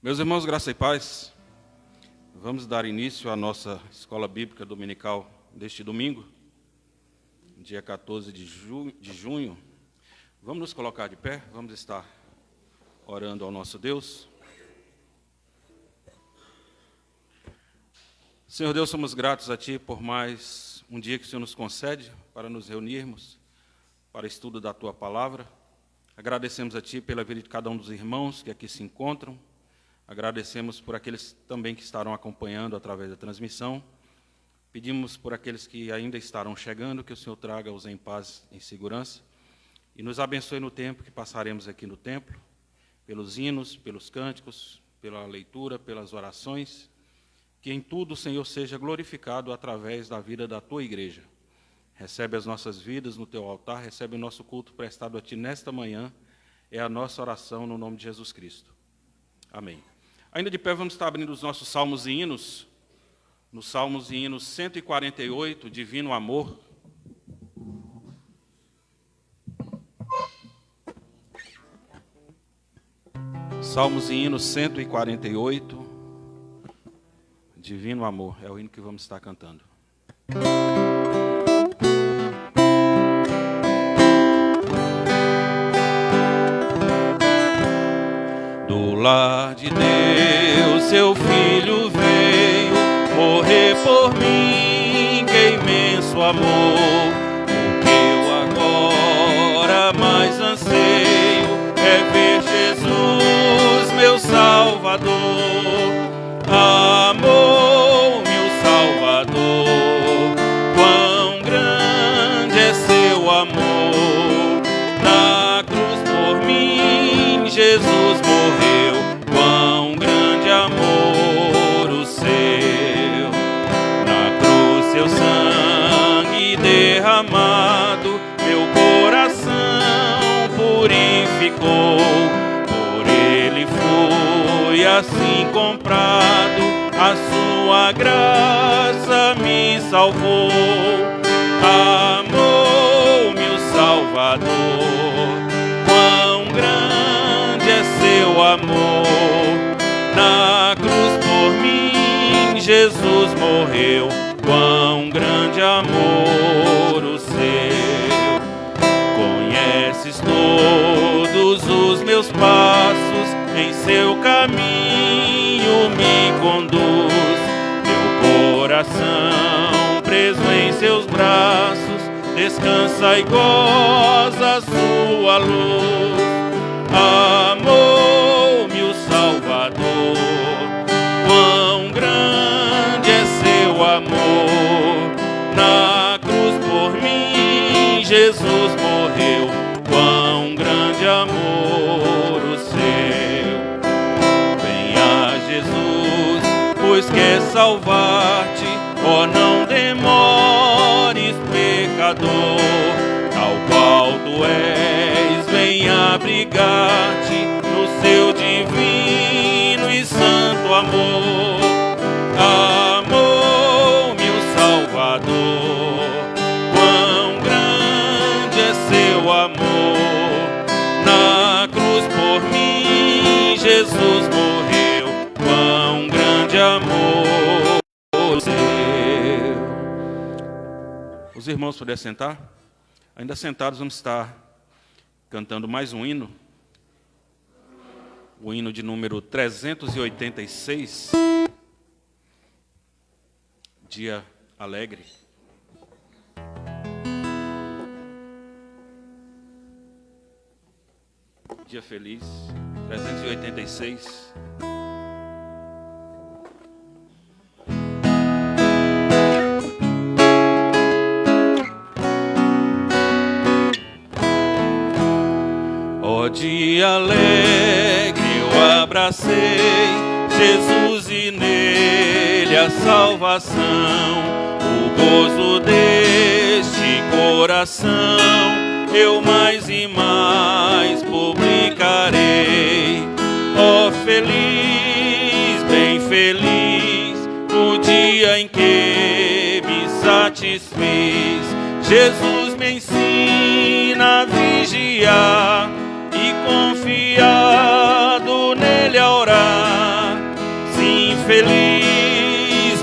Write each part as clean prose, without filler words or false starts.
Meus irmãos, graça e paz, vamos dar início à nossa escola bíblica dominical deste domingo, dia 14 de junho. Vamos nos colocar de pé, vamos estar orando ao nosso Deus. Senhor Deus, somos gratos a Ti por mais um dia que o Senhor nos concede para nos reunirmos para estudo da Tua Palavra. Agradecemos a Ti pela vida de cada um dos irmãos que aqui se encontram. Agradecemos por aqueles também que estarão acompanhando através da transmissão. Pedimos por aqueles que ainda estarão chegando, que o Senhor traga-os em paz, em segurança, e nos abençoe no tempo que passaremos aqui no templo, pelos hinos, pelos cânticos, pela leitura, pelas orações, que em tudo o Senhor seja glorificado através da vida da Tua igreja. Recebe as nossas vidas no Teu altar, recebe o nosso culto prestado a Ti nesta manhã, é a nossa oração no nome de Jesus Cristo. Amém. Ainda de pé, vamos estar abrindo os nossos salmos e hinos. Nos salmos e hinos 148, Divino Amor. Salmos e hinos 148, Divino Amor, é o hino que vamos estar cantando. Do lar de Deus, seu Filho veio morrer por mim, que imenso amor. O que eu agora mais anseio é ver Jesus, meu Salvador. Amor-me o Salvador, quão grande é seu amor. Na cruz por mim, Jesus morreu, quão grande amor o seu. Na cruz seu sangue derramado, meu coração purificou. Por ele fui assim comprado, a sua graça me salvou. Amou-me o Salvador, quão grande é seu amor. Na cruz por mim, Jesus morreu, quão grande amor o seu. Conheces todos os meus passos, em seu caminho me conduz. Meu coração preso em seus braços, descansa e goza a sua luz. Amou-me o Salvador, quão grande é seu amor. Na cruz por mim, Jesus morreu, quão grande amor o seu. Venha Jesus, pois quer salvar-te, ó, não demores, pecador. Tal qual tu és, venha abrigar-te no seu divino e santo amor. Amou-me o Salvador, quão grande é seu amor. Na cruz por mim, Jesus morreu, quão grande amor o seu. Os irmãos puderem sentar? Ainda sentados, vamos estar cantando mais um hino. O hino de número 386. Dia alegre. Dia feliz. 386. Ó dia alegre, eu abracei Jesus e nele a salvação. O gozo deste coração eu mais e mais publicarei. Ó feliz, bem feliz, o dia em que me satisfiz. Jesus me ensina a vigiar e confiado nele a orar.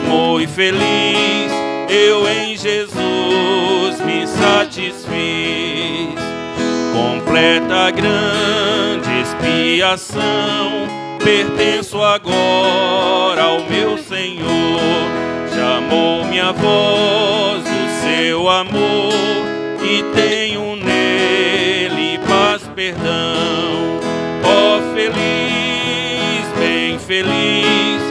muito feliz, eu em Jesus me satisfiz. Completa a grande expiação, pertenço agora ao meu Senhor. Chamou minha voz o seu amor e tenho nele paz, perdão. Ó feliz, bem feliz,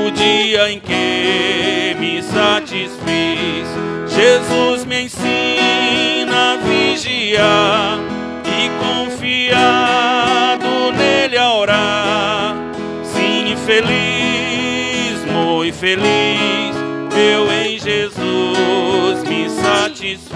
o dia em que me satisfiz. Jesus me ensina a vigiar e confiado nele a orar. Sim, feliz, muito feliz, eu em Jesus me satisfiz.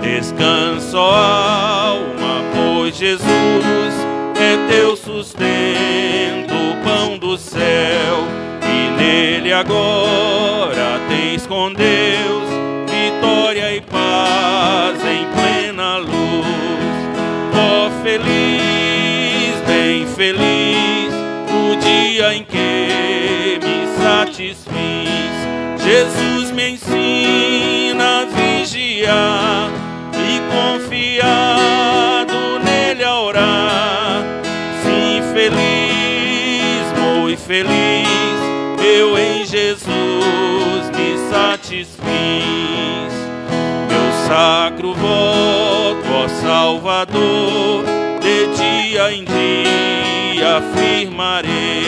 Descansa, ó alma, pois Jesus é teu sustento, o pão do céu, e nele agora tens com Deus vitória e paz em plena luz. Ó feliz, bem feliz, o dia em que me satisfiz. Jesus me ensina a vigiar e confiado nele a orar. Sim, feliz, muito feliz, eu em Jesus me satisfiz. Meu sacro voto, ó Salvador, de dia em dia afirmarei,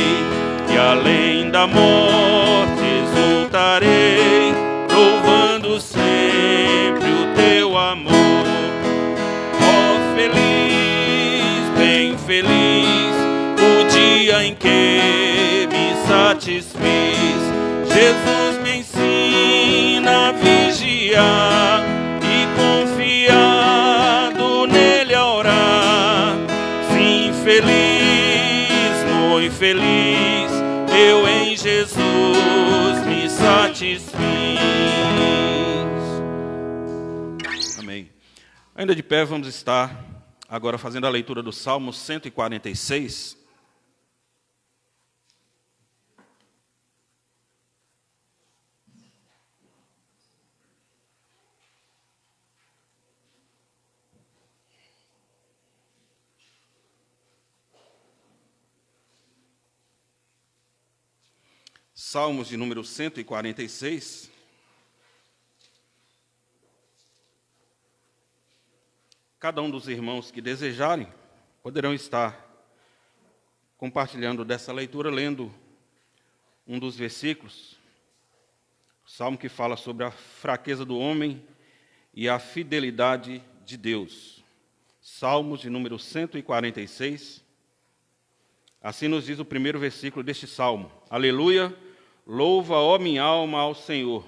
e além da morte exultarei, louvando sempre o teu amor. Ó feliz, bem feliz, o dia em que me satisfiz. Jesus me ensina a vigiar e confiado nele a orar. Sim, feliz, muito feliz, eu em Jesus me satisfiz. Amém. Ainda de pé, vamos estar agora fazendo a leitura do Salmo 146. Salmos de número 146. Cada um dos irmãos que desejarem poderão estar compartilhando dessa leitura, lendo um dos versículos. O salmo que fala sobre a fraqueza do homem e a fidelidade de Deus. Salmos de número 146. Assim nos diz o primeiro versículo deste salmo. Aleluia, louva, ó minha alma, ao Senhor.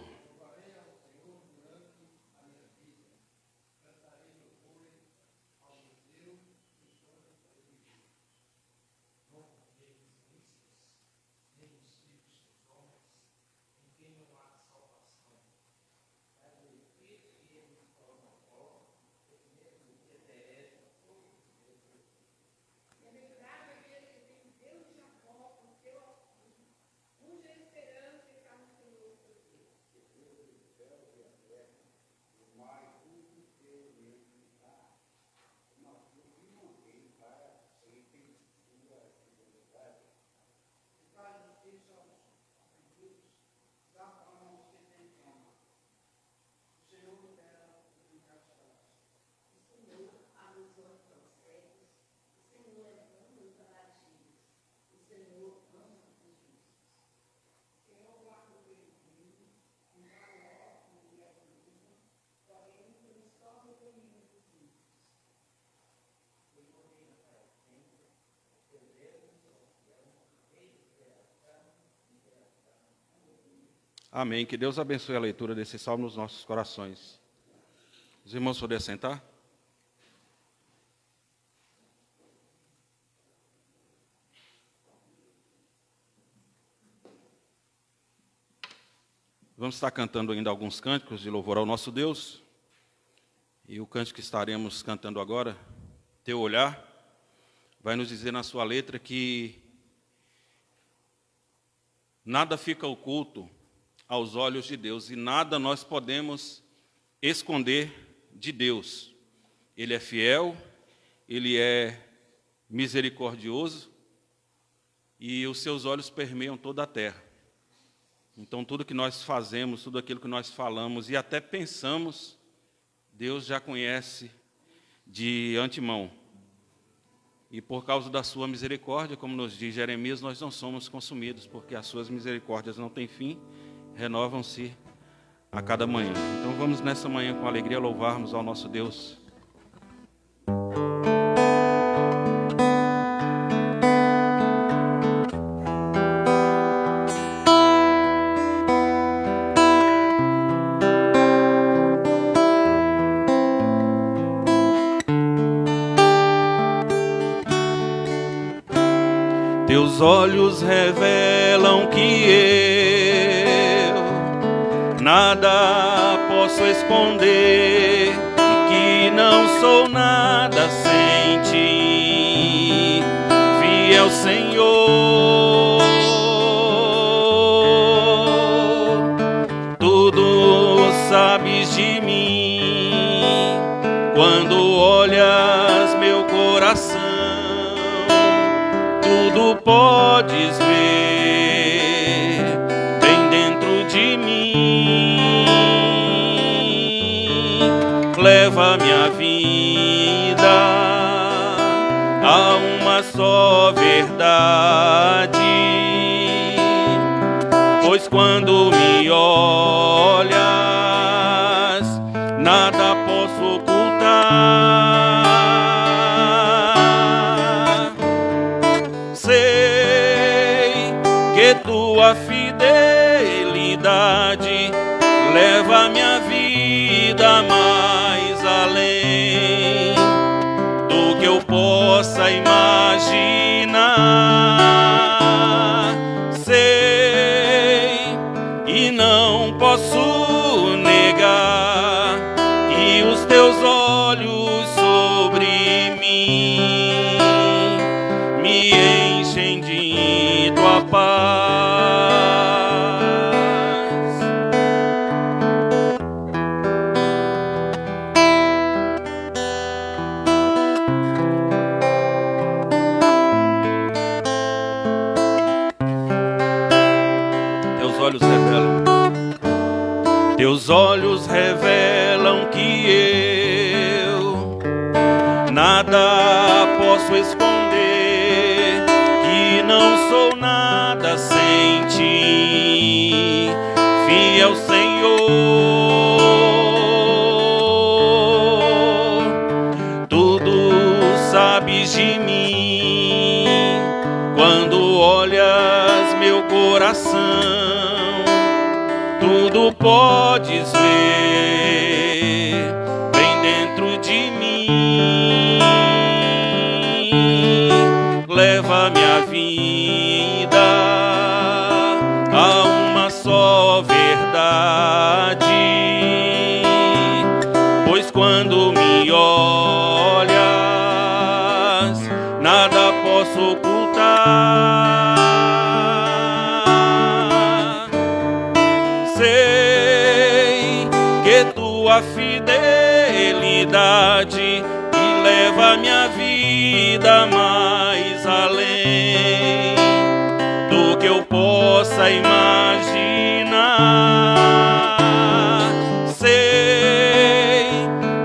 Amém. Que Deus abençoe a leitura desse salmo nos nossos corações. Os irmãos poderem sentar? Vamos estar cantando ainda alguns cânticos de louvor ao nosso Deus. E o cântico que estaremos cantando agora, Teu Olhar, vai nos dizer na sua letra que nada fica oculto aos olhos de Deus e nada nós podemos esconder de Deus. Ele é fiel, Ele é misericordioso e os seus olhos permeiam toda a terra. Então, tudo que nós fazemos, tudo aquilo que nós falamos e até pensamos, Deus já conhece de antemão. E por causa da sua misericórdia, como nos diz Jeremias, nós não somos consumidos, porque as suas misericórdias não têm fim, renovam-se a cada manhã. Então vamos nessa manhã com alegria louvarmos ao nosso Deus. Teus olhos revelam que eu nada posso esconder e que não sou nada sem ti, fiel Senhor. Tudo sabes de mim quando olhas meu coração. Tudo podes ver bem dentro de mim. Leva minha vida a uma só verdade, pois quando me olhas, nada posso ocultar. Tua fidelidade leva minha vida mais além do que eu possa imaginar. Sei e não posso negar que os teus olhos sobre mim me enchem de tua paz. Teus olhos revelam que eu nada posso esconder, que não sou nada sem ti, fiel Senhor. Tudo sabes de mim quando olhas meu coração. Tudo podes ver bem dentro de mim. Leva minha vida a uma só verdade, pois quando me olhas, nada posso ocultar. Tua fidelidade e leva minha vida mais além do que eu possa imaginar. Sei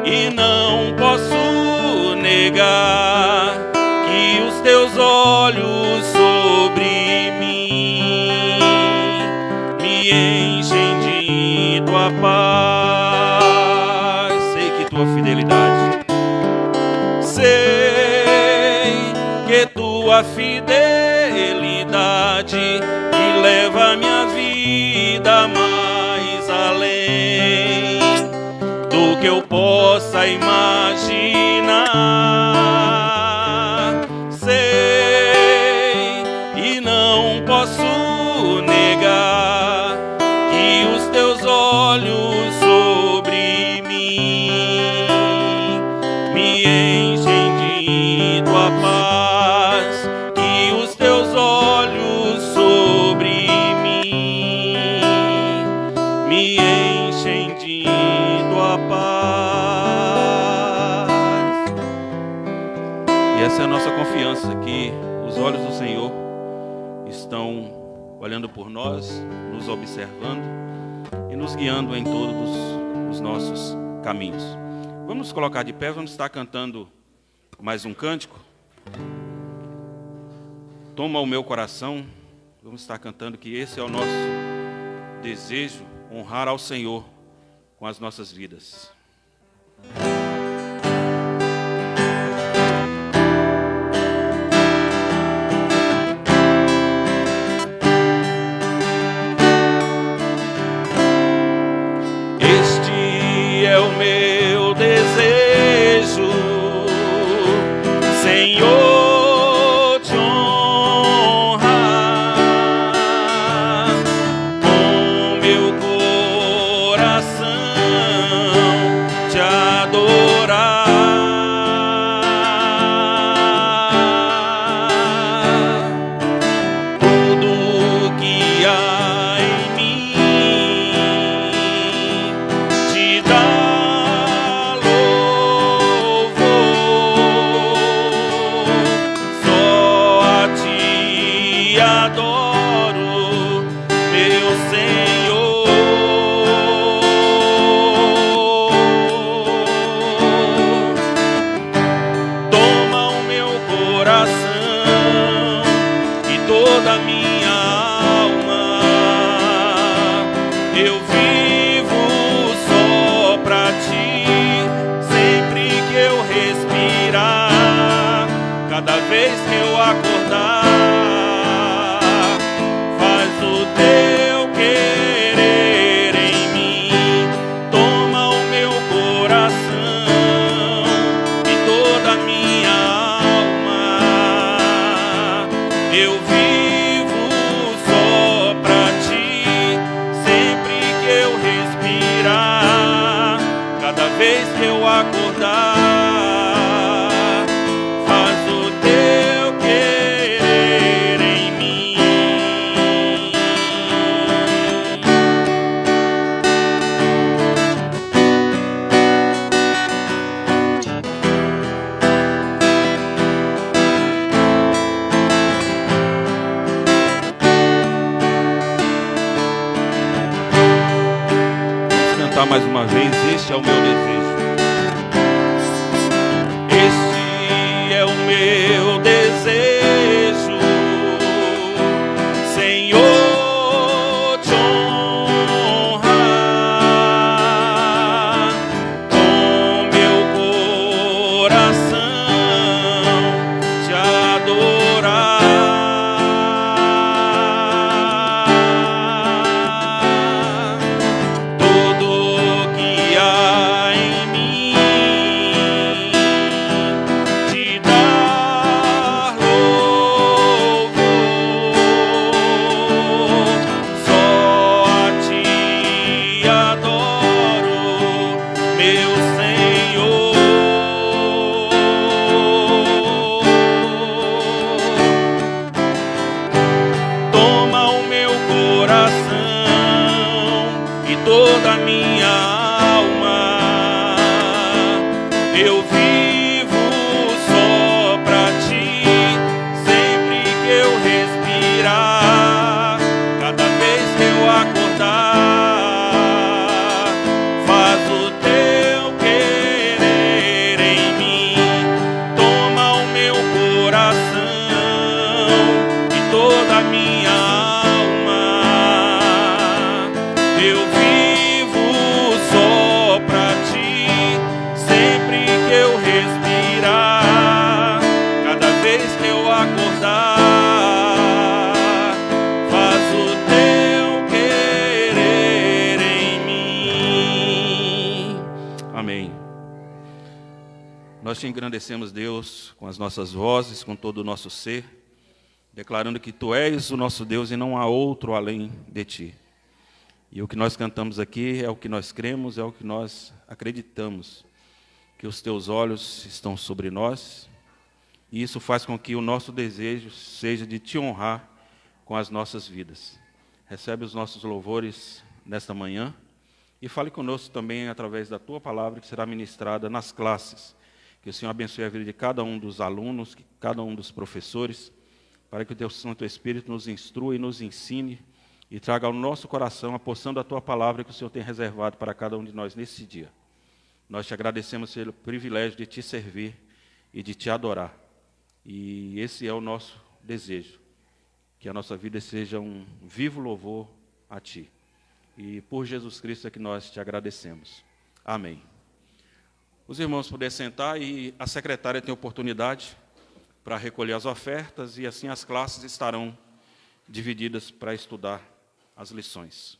e não posso negar que os teus olhos sobre mim me enchem de tua paz. Tua fidelidade. Sei que tua fidelidade e leva minha vida mais além do que eu possa imaginar. Sei e não posso negar que os teus olhos sobre mim me enchem de tua paz, que os teus olhos sobre mim pedindo a paz. E essa é a nossa confiança, que os olhos do Senhor estão olhando por nós, nos observando e nos guiando em todos os nossos caminhos. Vamos nos colocar de pé, vamos estar cantando mais um cântico. Toma o meu coração. Vamos estar cantando que esse é o nosso desejo, honrar ao Senhor com as nossas vidas. Este é o meu desejo, Senhor. Cada vez que eu acordar, faz o teu querer em mim. Toma o meu coração e toda a minha alma. Eu vivo só pra ti, sempre que eu respirar. Cada vez que eu acordar, mais uma vez, este é o meu desejo. Este é o meu desejo, Senhor, te honrar com meu coração, te adorar. Toda a minha alma, eu vivo só pra ti, sempre que eu respirar. Cada vez que eu acordar, faz o teu querer em mim. Toma o meu coração e toda a minha alma, eu vivo só pra ti, sempre que eu respirar. Cada vez que eu acordar, faz o teu querer em mim. Amém. Nós te engrandecemos, Deus, com as nossas vozes, com todo o nosso ser, declarando que tu és o nosso Deus e não há outro além de ti. E o que nós cantamos aqui é o que nós cremos, é o que nós acreditamos, que os teus olhos estão sobre nós, e isso faz com que o nosso desejo seja de te honrar com as nossas vidas. Recebe os nossos louvores nesta manhã, E fale conosco também através da Tua palavra que será ministrada nas classes. Que o Senhor abençoe a vida de cada um dos alunos, cada um dos professores, para que o Teu Santo Espírito nos instrua e nos ensine e traga ao nosso coração a porção da Tua palavra que o Senhor tem reservado para cada um de nós nesse dia. Nós te agradecemos pelo privilégio de Te servir e de Te adorar. E esse é o nosso desejo, que a nossa vida seja um vivo louvor a Ti. E por Jesus Cristo é que nós Te agradecemos. Amém. Os irmãos puderem sentar e a secretária tem oportunidade para recolher as ofertas e assim as classes estarão divididas para estudar as lições.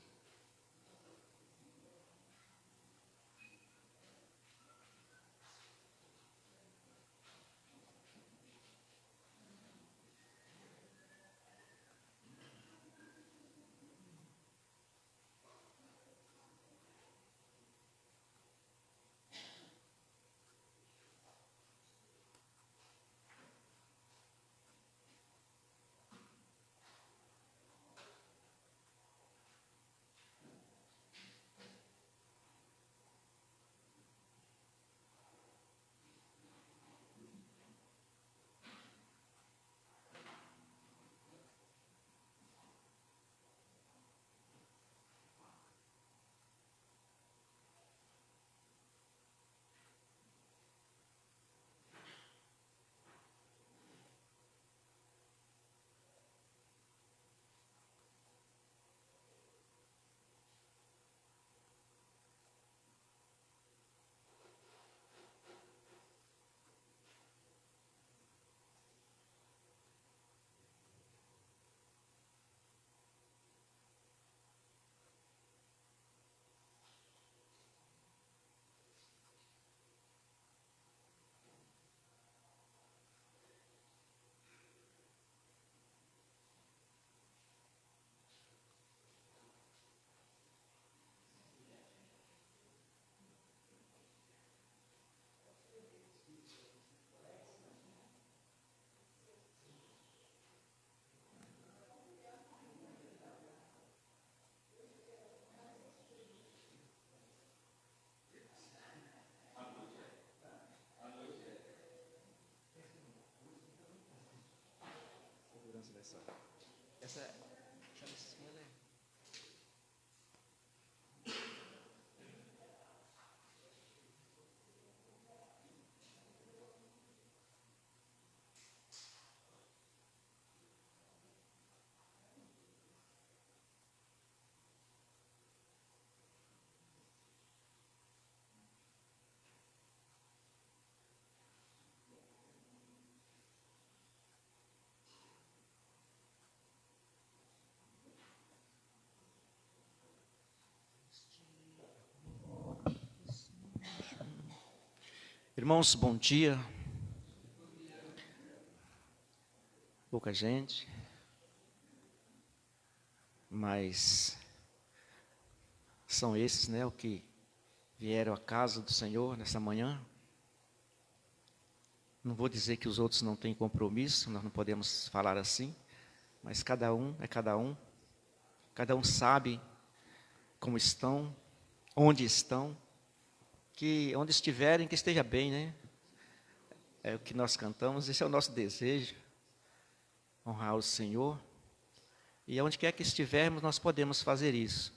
Irmãos, bom dia. Pouca gente, mas são esses, né, o que vieram à casa do Senhor nessa manhã. Não vou dizer que os outros não têm compromisso, nós não podemos falar assim, mas cada um é cada um sabe como estão, onde estão, que onde estiverem, que esteja bem, né? É o que nós cantamos, esse é o nosso desejo, honrar o Senhor. E onde quer que estivermos, nós podemos fazer isso.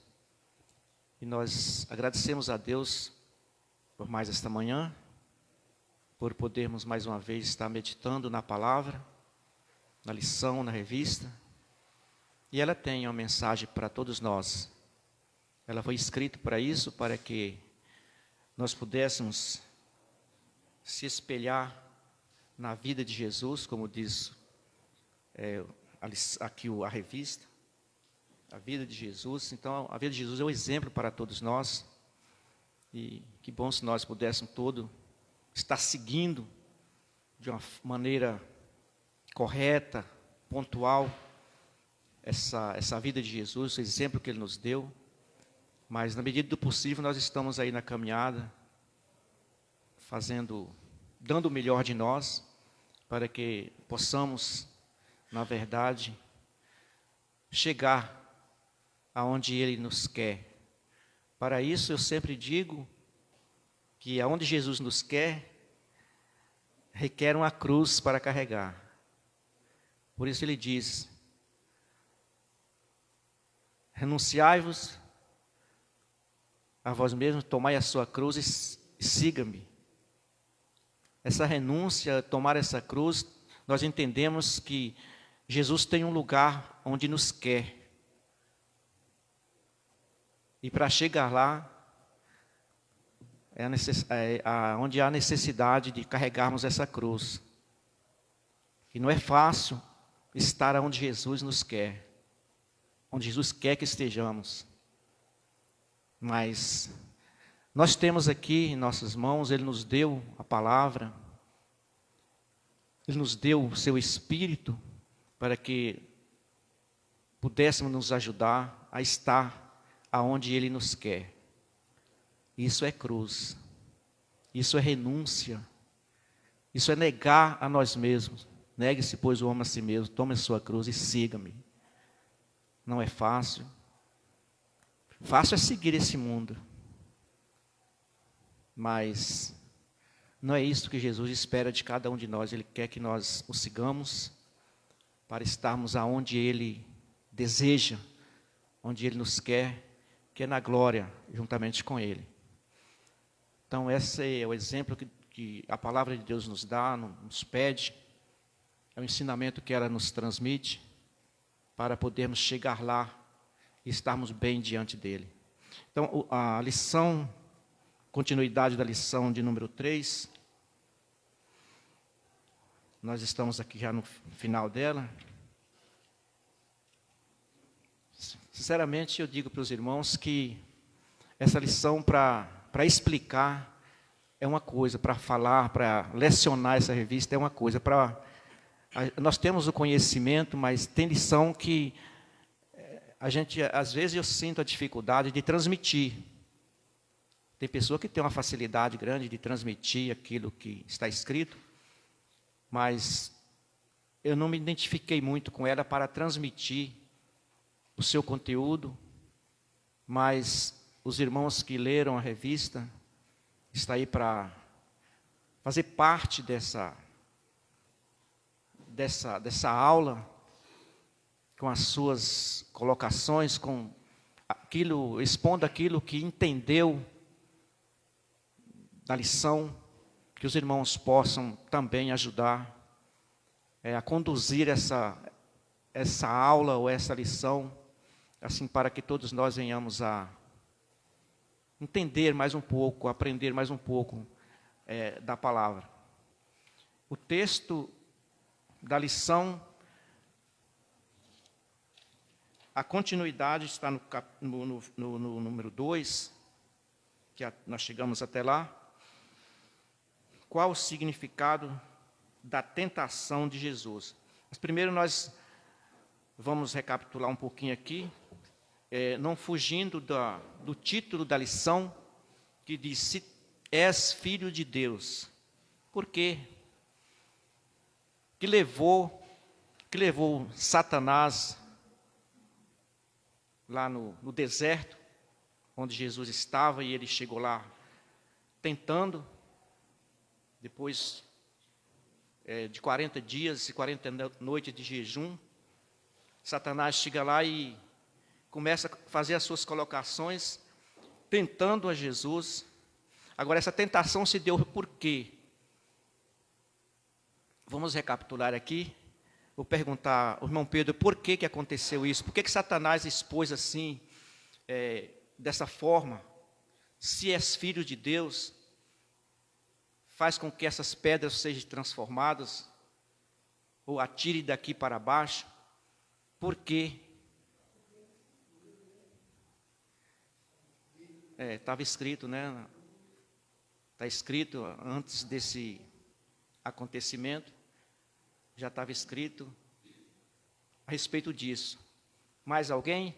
E nós agradecemos a Deus por mais esta manhã, por podermos mais uma vez estar meditando na palavra, na lição, na revista. E ela tem uma mensagem para todos nós. Ela foi escrita para isso, para que nós pudéssemos se espelhar na vida de Jesus, como diz aqui a revista, a vida de Jesus. Então, a vida de Jesus é um exemplo para todos nós. E que bom se nós pudéssemos todos estar seguindo de uma maneira correta, pontual, essa vida de Jesus, o exemplo que Ele nos deu. Mas, na medida do possível, nós estamos aí na caminhada, dando o melhor de nós, para que possamos, na verdade, chegar aonde Ele nos quer, Para isso, eu sempre digo que aonde Jesus nos quer, requer uma cruz para carregar. Por isso ele diz: renunciai-vos a vós mesmos, tomai a sua cruz e siga-me. Essa renúncia, tomar essa cruz, nós entendemos que Jesus tem um lugar onde nos quer. E para chegar lá, onde há necessidade de carregarmos essa cruz. E não é fácil estar onde Jesus nos quer, onde Jesus quer que estejamos. Mas nós temos aqui em nossas mãos, Ele nos deu a palavra, Ele nos deu o seu Espírito para que pudéssemos nos ajudar a estar aonde Ele nos quer. Isso é cruz, isso é renúncia, isso é negar a nós mesmos. Negue-se, pois, o homem a si mesmo, tome a sua cruz e siga-me. Não é fácil. Fácil é seguir esse mundo. Mas não é isso que Jesus espera de cada um de nós. Ele quer que nós o sigamos para estarmos aonde Ele deseja, onde Ele nos quer, que é na glória, juntamente com Ele. Então, esse é o exemplo que a palavra de Deus nos dá, nos pede. É o ensinamento que ela nos transmite para podermos chegar lá e estarmos bem diante dEle. Então, a lição, continuidade da lição de número 3, nós estamos aqui já no final dela. Sinceramente, eu digo para os irmãos que essa lição para explicar é uma coisa, para falar, para lecionar essa revista é uma coisa. Nós temos o conhecimento, mas tem lição que a gente, às vezes eu sinto a dificuldade de transmitir. Tem pessoa que tem uma facilidade grande de transmitir aquilo que está escrito, mas eu não me identifiquei muito com ela para transmitir o seu conteúdo, mas os irmãos que leram a revista estão aí para fazer parte dessa aula, com as suas colocações, com aquilo, expondo aquilo que entendeu da lição, que os irmãos possam também ajudar a conduzir essa aula ou essa lição, assim, para que todos nós venhamos a entender mais um pouco, aprender mais um pouco da palavra. O texto da lição, a continuidade está no número 2, que nós chegamos até lá. Qual o significado da tentação de Jesus? Mas primeiro nós vamos recapitular um pouquinho aqui, não fugindo do título da lição, que diz: se és filho de Deus. Por quê? Que levou Satanás lá no deserto, onde Jesus estava, e ele chegou lá tentando, depois de 40 dias e 40 noites de jejum, Satanás chega lá e começa a fazer as suas colocações, tentando a Jesus. Agora, essa tentação se deu por quê? Vamos recapitular aqui. Vou perguntar ao irmão Pedro por que aconteceu isso. Por que Satanás expôs assim, dessa forma? Se és filho de Deus, faz com que essas pedras sejam transformadas, ou atire daqui para baixo. Por quê? Estava escrito, né? Está escrito antes desse acontecimento, já estava escrito a respeito disso. Mais alguém?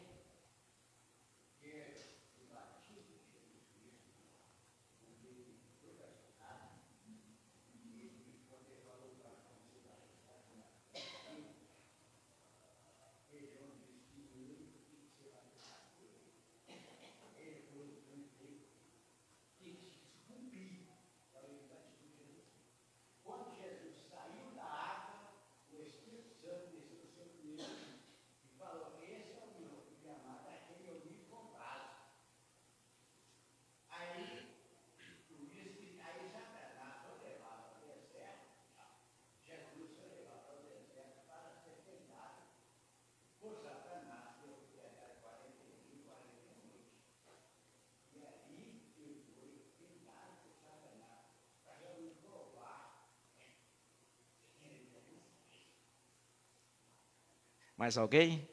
Mais alguém?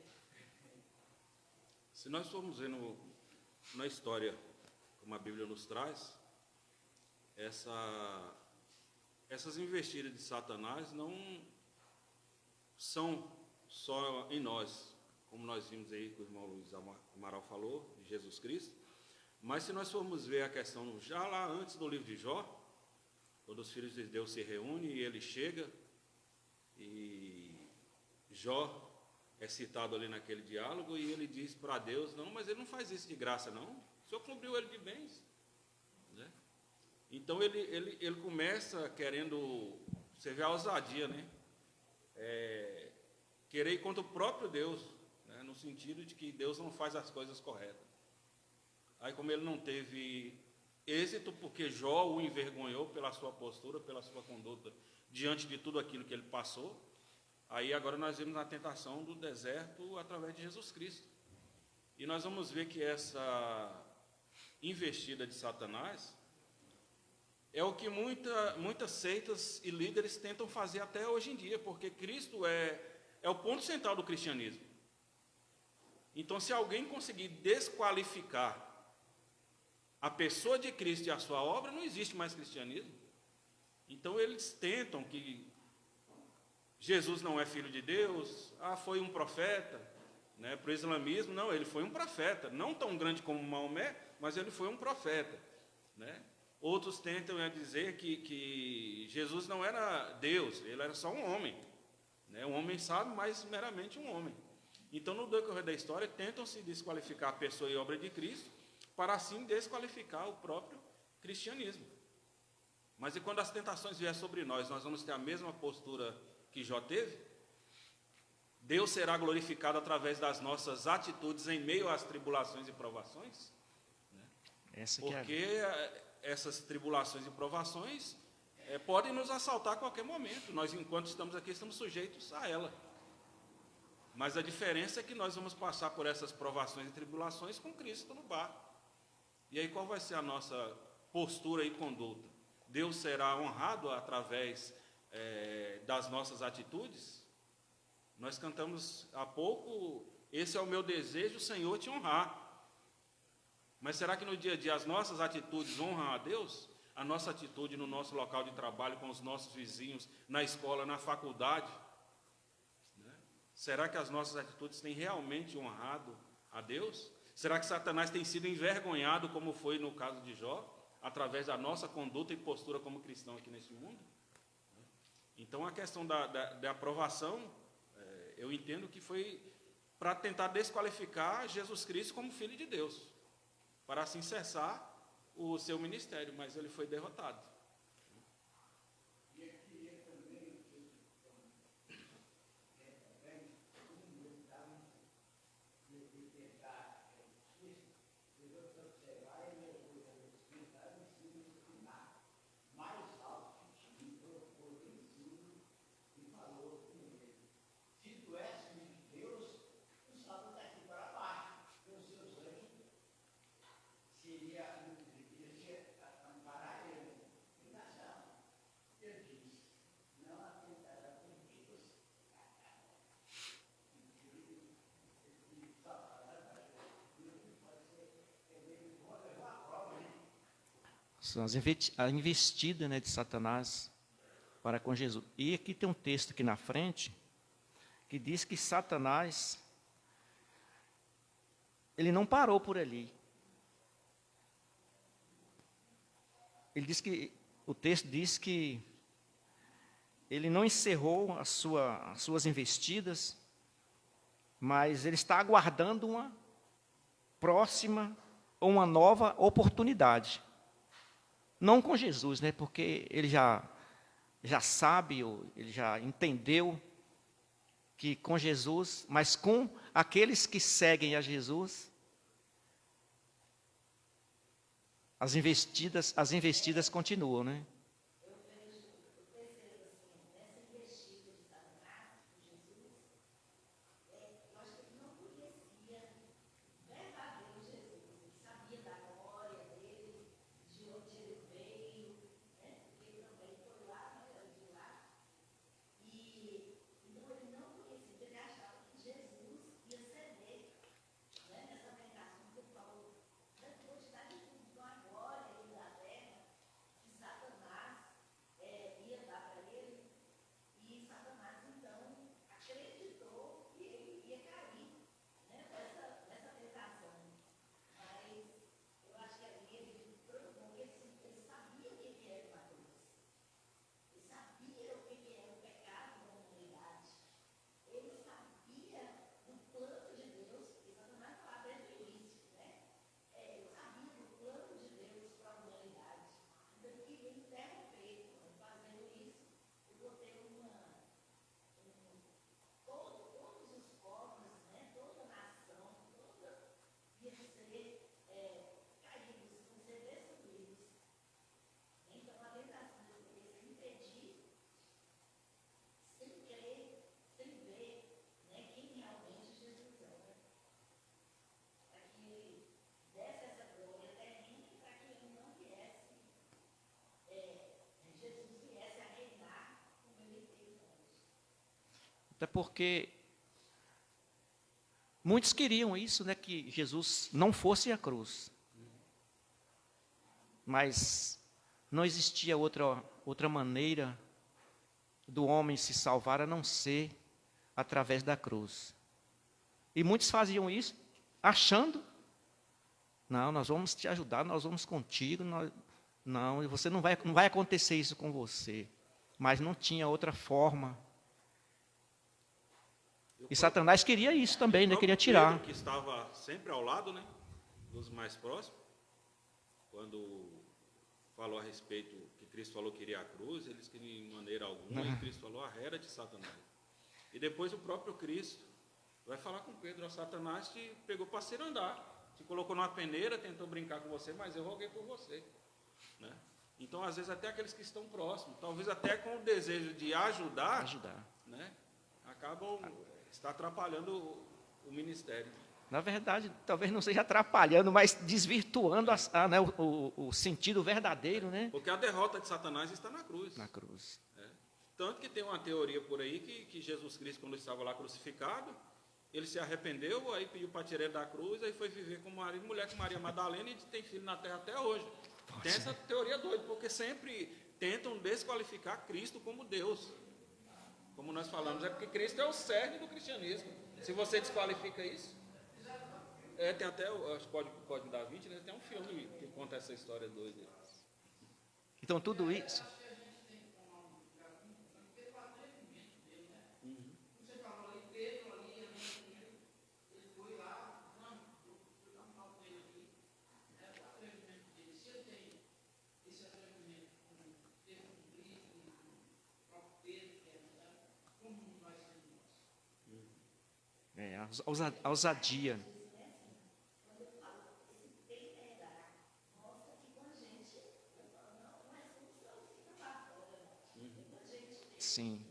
Se nós formos ver na história, como a Bíblia nos traz, essas investidas de Satanás não são só em nós, como nós vimos aí que o irmão Luiz Amaral falou, de Jesus Cristo, mas se nós formos ver a questão já lá antes do livro de Jó, quando os filhos de Deus se reúnem e ele chega, e Jó é citado ali naquele diálogo, e ele diz para Deus, não, mas ele não faz isso de graça, não. O Senhor cobriu ele de bens. Né? Então, ele começa querendo, você vê a ousadia, né? Querer ir contra o próprio Deus, né? No sentido de que Deus não faz as coisas corretas. Aí, como ele não teve êxito, porque Jó o envergonhou pela sua postura, pela sua conduta, diante de tudo aquilo que ele passou, aí agora nós vemos a tentação do deserto através de Jesus Cristo. E nós vamos ver que essa investida de Satanás é o que muitas seitas e líderes tentam fazer até hoje em dia, porque Cristo é o ponto central do cristianismo. Então, se alguém conseguir desqualificar a pessoa de Cristo e a sua obra, não existe mais cristianismo. Então, eles tentam que Jesus não é filho de Deus, foi um profeta, né? Para o islamismo, não, ele foi um profeta, não tão grande como Maomé, mas ele foi um profeta, né? Outros tentam dizer que Jesus não era Deus, ele era só um homem, né? Um homem sábio, mas meramente um homem. Então, no decorrer da história, tentam se desqualificar a pessoa e a obra de Cristo, para assim desqualificar o próprio cristianismo. Mas e quando as tentações vier sobre nós vamos ter a mesma postura que Jó teve? Deus será glorificado através das nossas atitudes em meio às tribulações e provações? Porque essas tribulações e provações podem nos assaltar a qualquer momento. Nós, enquanto estamos aqui, estamos sujeitos a ela. Mas a diferença é que nós vamos passar por essas provações e tribulações com Cristo no barco. E aí qual vai ser a nossa postura e conduta? Deus será honrado através das nossas atitudes? Nós cantamos há pouco, esse é o meu desejo, Senhor, te honrar. Mas será que no dia a dia as nossas atitudes honram a Deus? A nossa atitude no nosso local de trabalho, com os nossos vizinhos, na escola, na faculdade? Né? Será que as nossas atitudes têm realmente honrado a Deus? Será que Satanás tem sido envergonhado, como foi no caso de Jó, através da nossa conduta e postura como cristão aqui nesse mundo? Então, a questão da aprovação, eu entendo que foi para tentar desqualificar Jesus Cristo como Filho de Deus, para assim cessar o seu ministério, mas ele foi derrotado. A investida, né, de Satanás para com Jesus. E aqui tem um texto aqui na frente que diz que Satanás, ele não parou por ali. O texto diz que ele não encerrou as suas investidas, mas ele está aguardando uma próxima ou uma nova oportunidade. Não com Jesus, né? Porque ele já sabe, ele já entendeu que com Jesus, mas com aqueles que seguem a Jesus, as investidas continuam, né? Até porque muitos queriam isso, né, que Jesus não fosse à cruz. Mas não existia outra maneira do homem se salvar a não ser através da cruz. E muitos faziam isso achando, não, nós vamos te ajudar, nós vamos contigo, não, você não vai acontecer isso com você. Mas não tinha outra forma. E Satanás queria isso também, né? Queria tirar. Pedro, que estava sempre ao lado, né, dos mais próximos, quando falou a respeito que Cristo falou que iria à cruz, eles que de maneira alguma, e Cristo falou arreda de Satanás. E depois o próprio Cristo vai falar com Pedro, ó, Satanás te pegou para andar, te colocou numa peneira, tentou brincar com você, mas eu roguei por você, né? Então, às vezes, até aqueles que estão próximos, talvez até com o desejo de ajudar. Né, acabam está atrapalhando o ministério. Na verdade, talvez não seja atrapalhando, mas desvirtuando né, o sentido verdadeiro, né? Porque a derrota de Satanás está na cruz. Na cruz. Tanto que tem uma teoria por aí que Jesus Cristo, quando estava lá crucificado, ele se arrependeu, aí pediu para tirar ele da cruz, aí foi viver com marido, mulher com Maria Madalena e tem filho na terra até hoje. Tem essa teoria doida, porque sempre tentam desqualificar Cristo como Deus. Como nós falamos, é porque Cristo é o cerne do cristianismo. Se você desqualifica isso, tem até o Código da Vinci, né, tem um filme que conta essa história doida. Então tudo isso. A ousadia. Sim.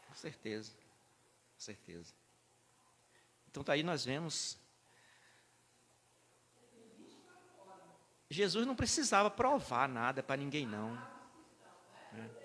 Com certeza. Com certeza. Então, daí nós vemos. Jesus não precisava provar nada para ninguém, não. Né?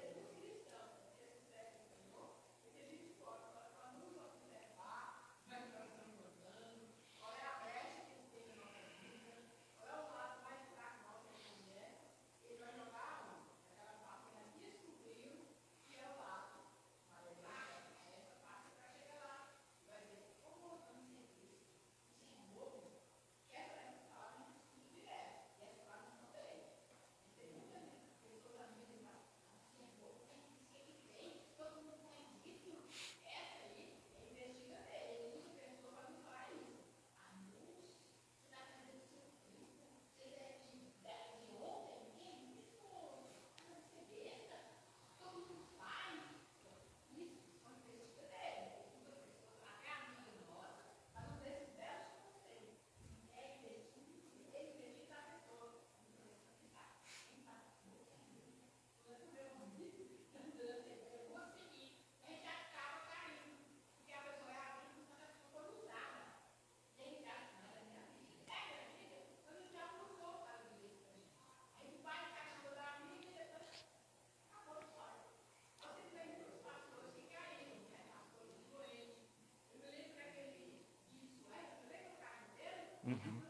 Uhum.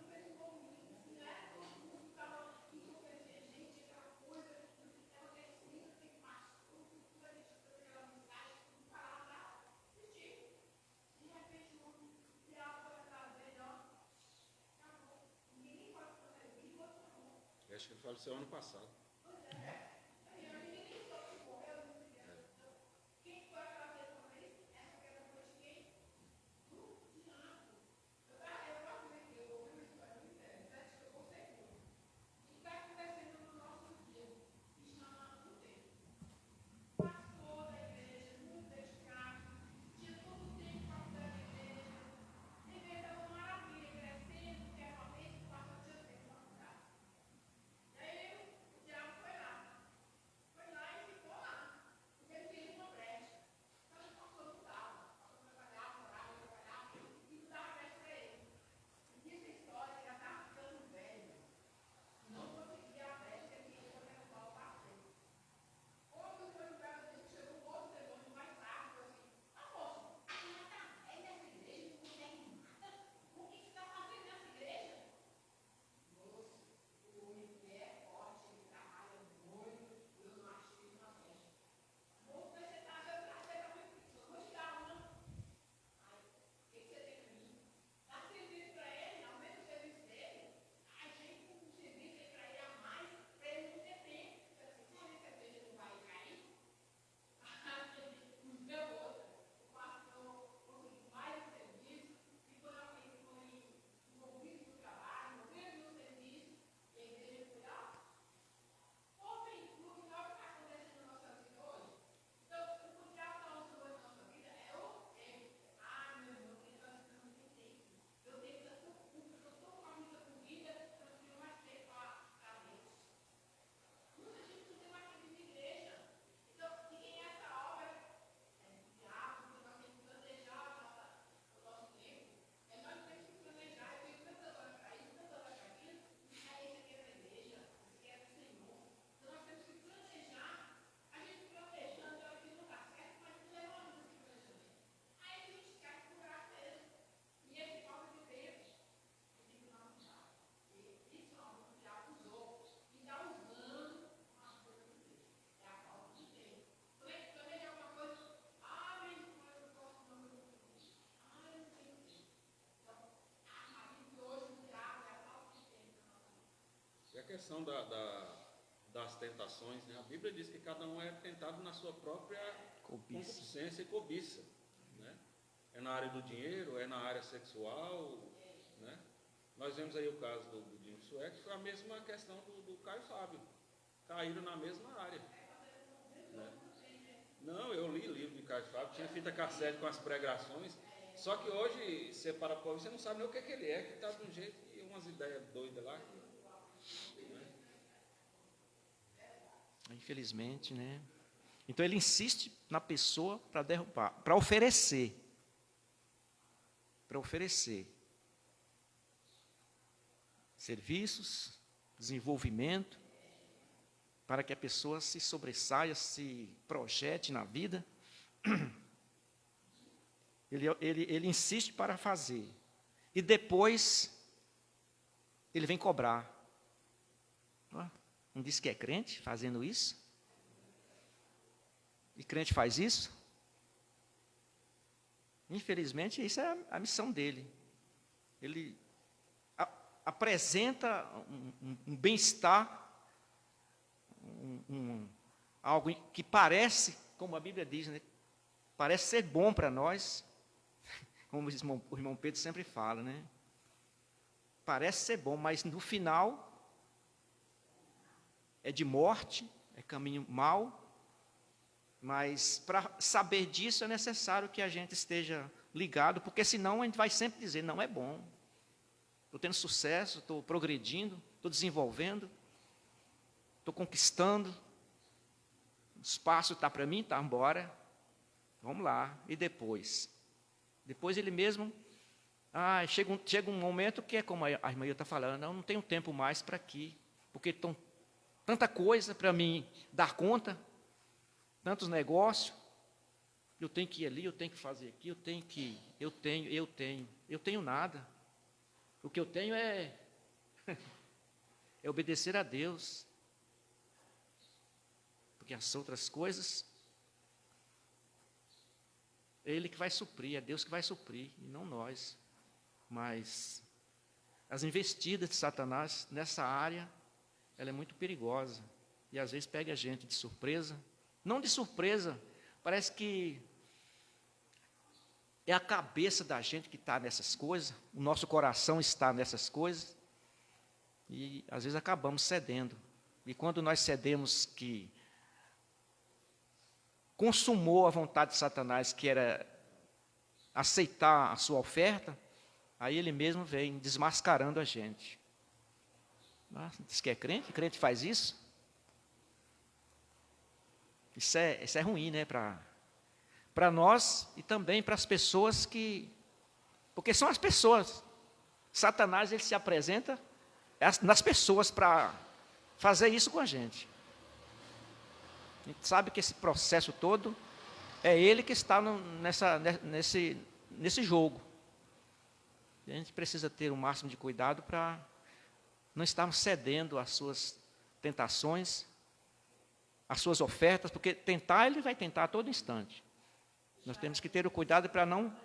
Eu acho que ele faleceu ano passado. questão das tentações, né? A Bíblia diz que cada um é tentado na sua própria concupiscência e cobiça, né? É na área do dinheiro, é na área sexual, né? Nós vemos aí o caso do Dinho Sueco, que foi a mesma questão do Caio Fábio. Caíram na mesma área, né? Não, eu li livro de Caio Fábio, tinha fita cassete com as pregações, só que hoje, você para para ouvir, você não sabe nem o que ele é, que está de um jeito e umas ideias doidas lá. Né? Infelizmente, né? Então ele insiste na pessoa para derrubar, para oferecer. Para oferecer serviços, desenvolvimento, para que a pessoa se sobressaia, se projete na vida. Ele insiste para fazer. E depois, ele vem cobrar. Não diz que é crente fazendo isso? E crente faz isso? Infelizmente, isso é a missão dele. Ele apresenta um bem-estar, algo que parece, como a Bíblia diz, né? Parece ser bom para nós, como o irmão Pedro sempre fala, né? Parece ser bom, mas no final é de morte, é caminho mau, mas para saber disso é necessário que a gente esteja ligado, porque senão a gente vai sempre dizer, não é bom. Estou tendo sucesso, estou progredindo, estou desenvolvendo, estou conquistando, o espaço está para mim, está embora, vamos lá, e depois? Depois ele mesmo, chega um momento que é como a irmã está falando, eu não tenho tempo mais para aqui, porque tanta coisa para mim dar conta, tantos negócios, eu tenho que ir ali, eu tenho que fazer aqui, eu tenho nada. O que eu tenho é obedecer a Deus, porque as outras coisas, é Ele que vai suprir, é Deus que vai suprir, e não nós. Mas as investidas de Satanás nessa área, ela é muito perigosa, e às vezes pega a gente de surpresa, não de surpresa, parece que é a cabeça da gente que está nessas coisas, o nosso coração está nessas coisas, e às vezes acabamos cedendo. E quando nós cedemos que consumou a vontade de Satanás, que era aceitar a sua oferta, aí ele mesmo vem desmascarando a gente. Diz que é crente? Crente faz isso? Isso é ruim, né? Para nós e também para as pessoas porque são as pessoas. Satanás, ele se apresenta nas pessoas para fazer isso com a gente. A gente sabe que esse processo todo é ele que está nesse jogo. E a gente precisa ter o máximo de cuidado para não estarmos cedendo às suas tentações, às suas ofertas, porque tentar, ele vai tentar a todo instante. Nós temos que ter o cuidado para não...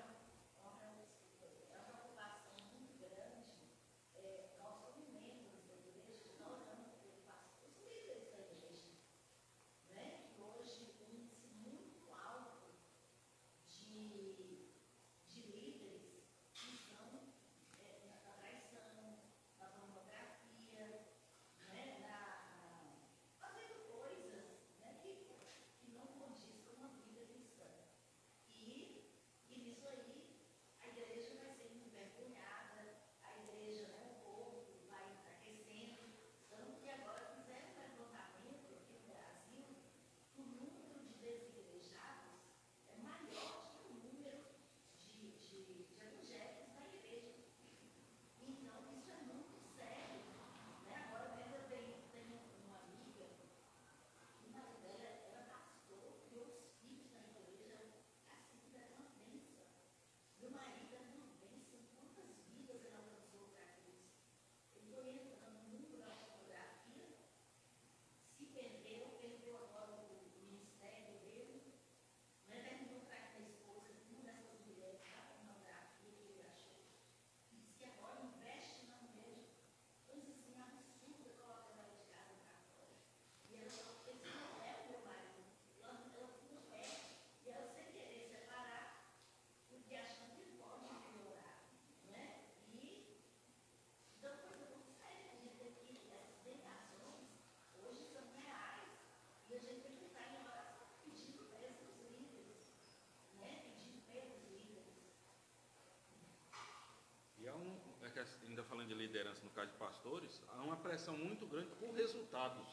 ainda falando de liderança no caso de pastores, há uma pressão muito grande por resultados.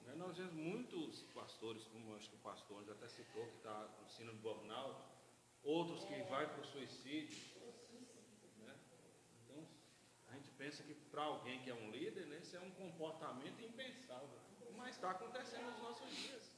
Né? Nós vemos muitos pastores, como acho que o pastor Anjo até citou, que está com síndrome de burnout, outros que vai para o suicídio. Né? Então, a gente pensa que para alguém que é um líder, né, isso é um comportamento impensável, mas está acontecendo nos nossos dias.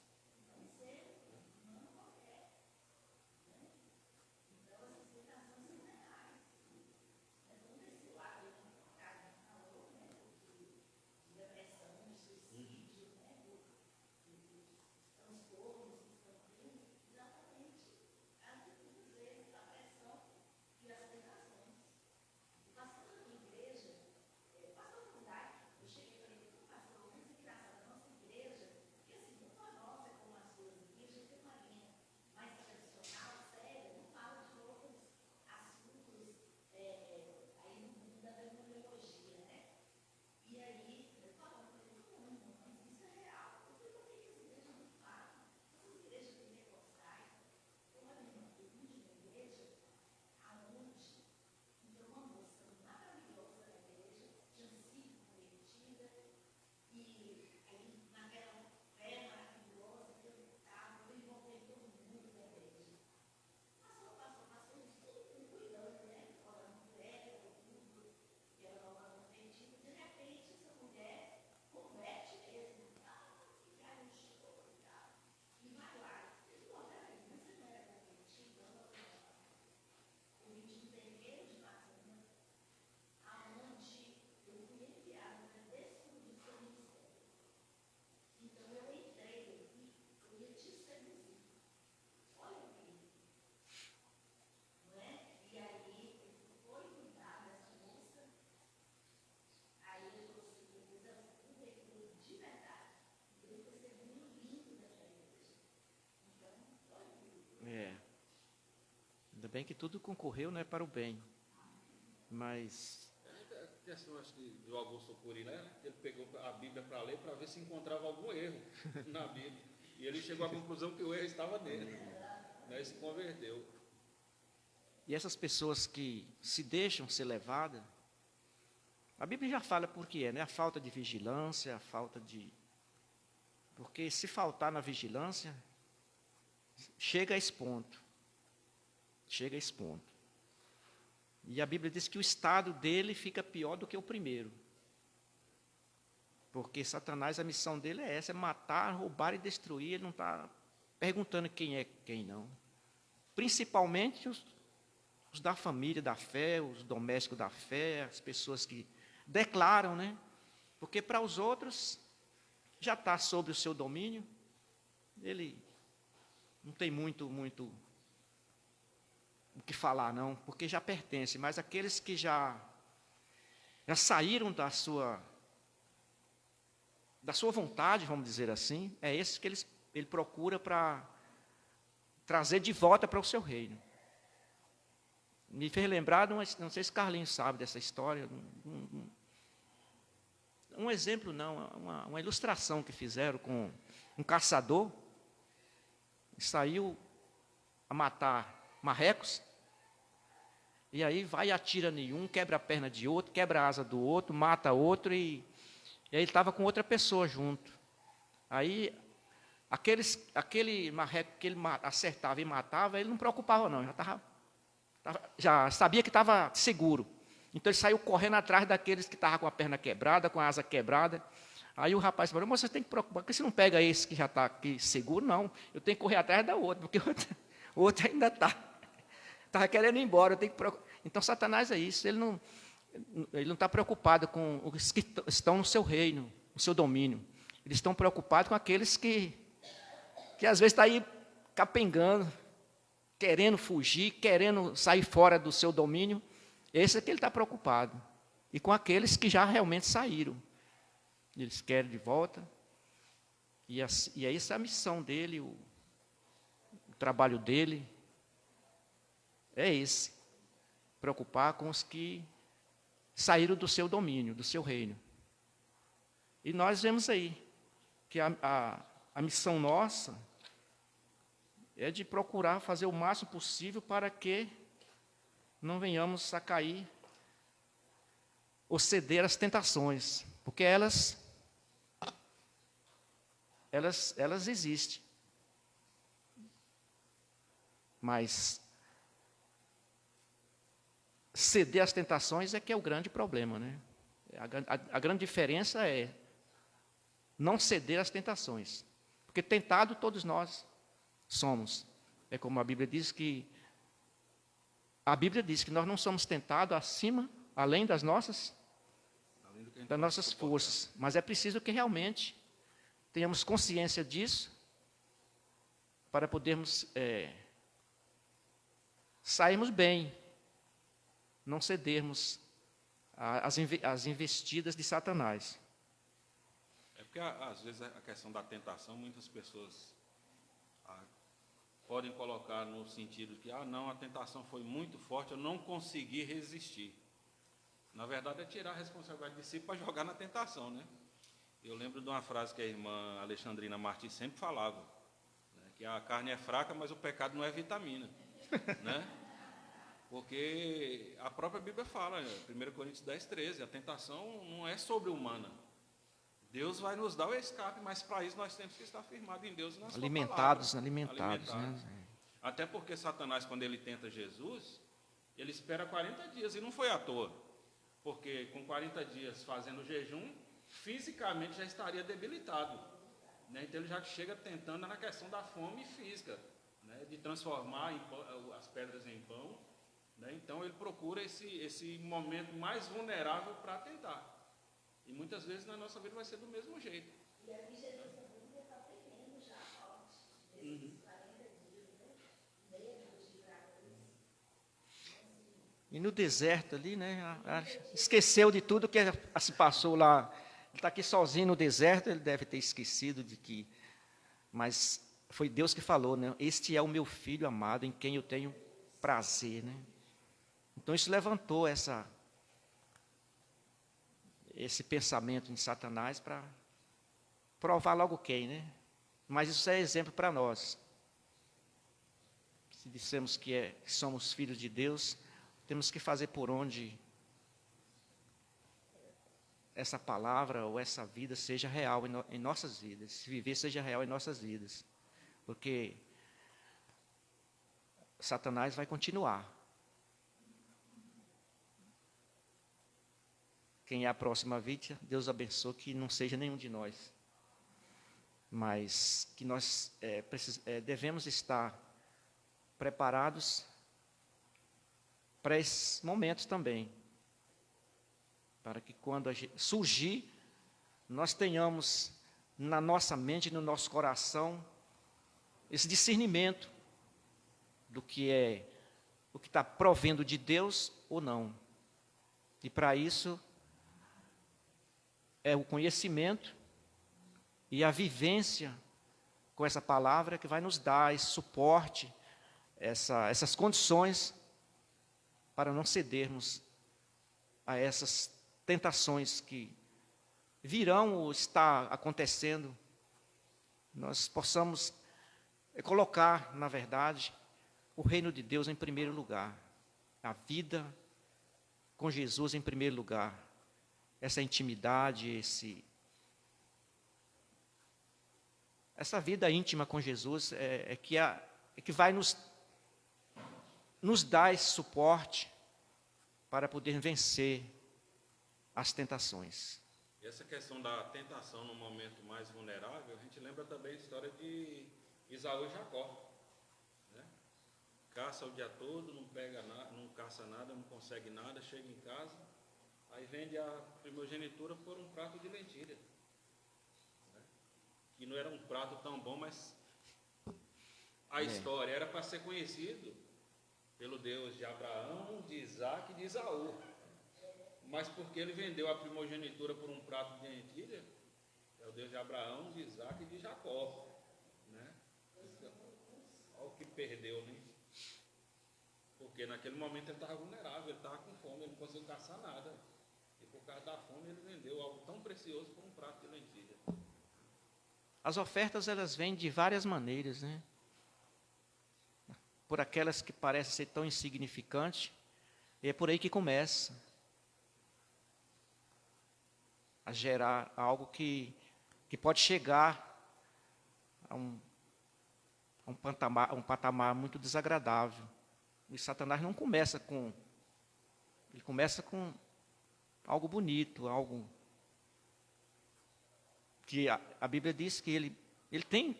Ainda bem que tudo concorreu, né, para o bem. Mas A questão, acho que, do Augusto Cury, né? Ele pegou a Bíblia para ler para ver se encontrava algum erro na Bíblia. E ele chegou à conclusão que o erro estava nele. Né, e se converteu. e essas pessoas que se deixam ser levadas, a Bíblia já fala por que é, né? A falta de vigilância, a falta de... Porque se faltar na vigilância, chega a esse ponto. Chega a esse ponto. E a Bíblia diz que o estado dele fica pior do que o primeiro. Porque Satanás, a missão dele é essa, é matar, roubar e destruir. Ele não está perguntando quem é quem não. Principalmente os da família da fé, os domésticos da fé, as pessoas que declaram, né? Porque para os outros já está sob o seu domínio, ele não tem muito o que falar, não, porque já pertence. Mas aqueles que já saíram da sua vontade, vamos dizer assim, é esses que ele procura para trazer de volta para o seu reino. Me fez lembrar, não sei se Carlinhos sabe dessa história, um exemplo não, uma ilustração que fizeram com um caçador, que saiu a matar marrecos, e aí vai e atira nenhum, quebra a perna de outro, quebra a asa do outro, mata outro, e aí ele estava com outra pessoa junto. Aí, aquele marreco que ele acertava e matava, ele não preocupava não, já sabia que estava seguro. Então ele saiu correndo atrás daqueles que estavam com a perna quebrada, com a asa quebrada. Aí o rapaz falou, mas você tem que preocupar, porque você não pega esse que já está aqui seguro, não. Eu tenho que correr atrás da outra, porque o outro ainda estava querendo ir embora. Eu tenho que preocupar. Então Satanás é isso, ele não está preocupado com os que estão no seu reino, no seu domínio. Eles estão preocupados com aqueles que às vezes estão aí capengando, querendo fugir, querendo sair fora do seu domínio. Esse é que ele está preocupado. E com aqueles que já realmente saíram. Eles querem de volta. E essa é a missão dele, o trabalho dele. É esse. Preocupar com os que saíram do seu domínio, do seu reino. E nós vemos aí que a missão nossa é de procurar fazer o máximo possível para que não venhamos a cair ou ceder às tentações, porque elas existem. Mas ceder às tentações é que é o grande problema, né? A grande diferença é não ceder às tentações. Porque tentado todos nós somos. É como a Bíblia diz que nós não somos tentados além das nossas forças. Mas é preciso que realmente tenhamos consciência disso para podermos sairmos bem, não cedermos às investidas de Satanás. É porque, às vezes, a questão da tentação, muitas pessoas podem colocar no sentido que, não, a tentação foi muito forte, eu não consegui resistir. Na verdade, é tirar a responsabilidade de si para jogar na tentação, né? Eu lembro de uma frase que a irmã Alexandrina Martins sempre falava, né, que a carne é fraca, mas o pecado não é vitamina, né? Porque a própria Bíblia fala, 1 Coríntios 10:13, a tentação não é sobre-humana. Deus vai nos dar o escape, mas para isso nós temos que estar firmados em Deus e na sua Alimentados. Né? Até porque Satanás, quando ele tenta Jesus, ele espera 40 dias, e não foi à toa. Porque com 40 dias fazendo jejum, fisicamente já estaria debilitado. Né? Então ele já chega tentando na questão da fome física, né? De transformar as pedras em pão. Né? Então ele procura esse momento mais vulnerável para tentar. E muitas vezes na nossa vida vai ser do mesmo jeito. E aqui Jesus também já está tremendo já, nesses 40 dias, né? E no deserto ali, né? Esqueceu de tudo que se passou lá. Ele está aqui sozinho no deserto, ele deve ter esquecido de que. Mas foi Deus que falou, né? Este é o meu filho amado, em quem eu tenho prazer, né? Então isso levantou esse pensamento em Satanás para provar logo quem, né? Mas isso é exemplo para nós. Se dissemos que somos filhos de Deus, temos que fazer por onde essa palavra ou essa vida seja real em nossas vidas, se viver seja real em nossas vidas. Porque Satanás vai continuar. Quem é a próxima vítima, Deus abençoe que não seja nenhum de nós. Mas que nós devemos estar preparados para esses momentos também. Para que quando surgir, nós tenhamos na nossa mente, no nosso coração, esse discernimento do que é o que está provendo de Deus ou não. E para isso é o conhecimento e a vivência com essa palavra que vai nos dar esse suporte, essas condições para não cedermos a essas tentações que virão ou está acontecendo. Nós possamos colocar, na verdade, o reino de Deus em primeiro lugar, a vida com Jesus em primeiro lugar, essa intimidade, essa vida íntima com Jesus que vai nos dar esse suporte para poder vencer as tentações. E essa questão da tentação no momento mais vulnerável, a gente lembra também a história de Esaú e Jacó. Né? Caça o dia todo, não pega nada, não caça nada, não consegue nada, chega em casa, aí vende a primogenitura por um prato de lentilha. Né? Que não era um prato tão bom, mas a história era para ser conhecido pelo Deus de Abraão, de Isaac e de Esaú. Mas porque ele vendeu a primogenitura por um prato de lentilha, é o Deus de Abraão, de Isaac e de Jacó. Né? Então, olha o que perdeu, né? Porque naquele momento ele estava vulnerável, ele estava com fome, ele não conseguiu caçar nada. E por causa da fome ele vendeu algo tão precioso por um prato de lentilha. As ofertas, elas vêm de várias maneiras, né? Por aquelas que parecem ser tão insignificantes, e é por aí que começa. gerar algo que pode chegar a um patamar muito desagradável. E Satanás não começa com... Ele começa com algo bonito, algo que a Bíblia diz que ele tem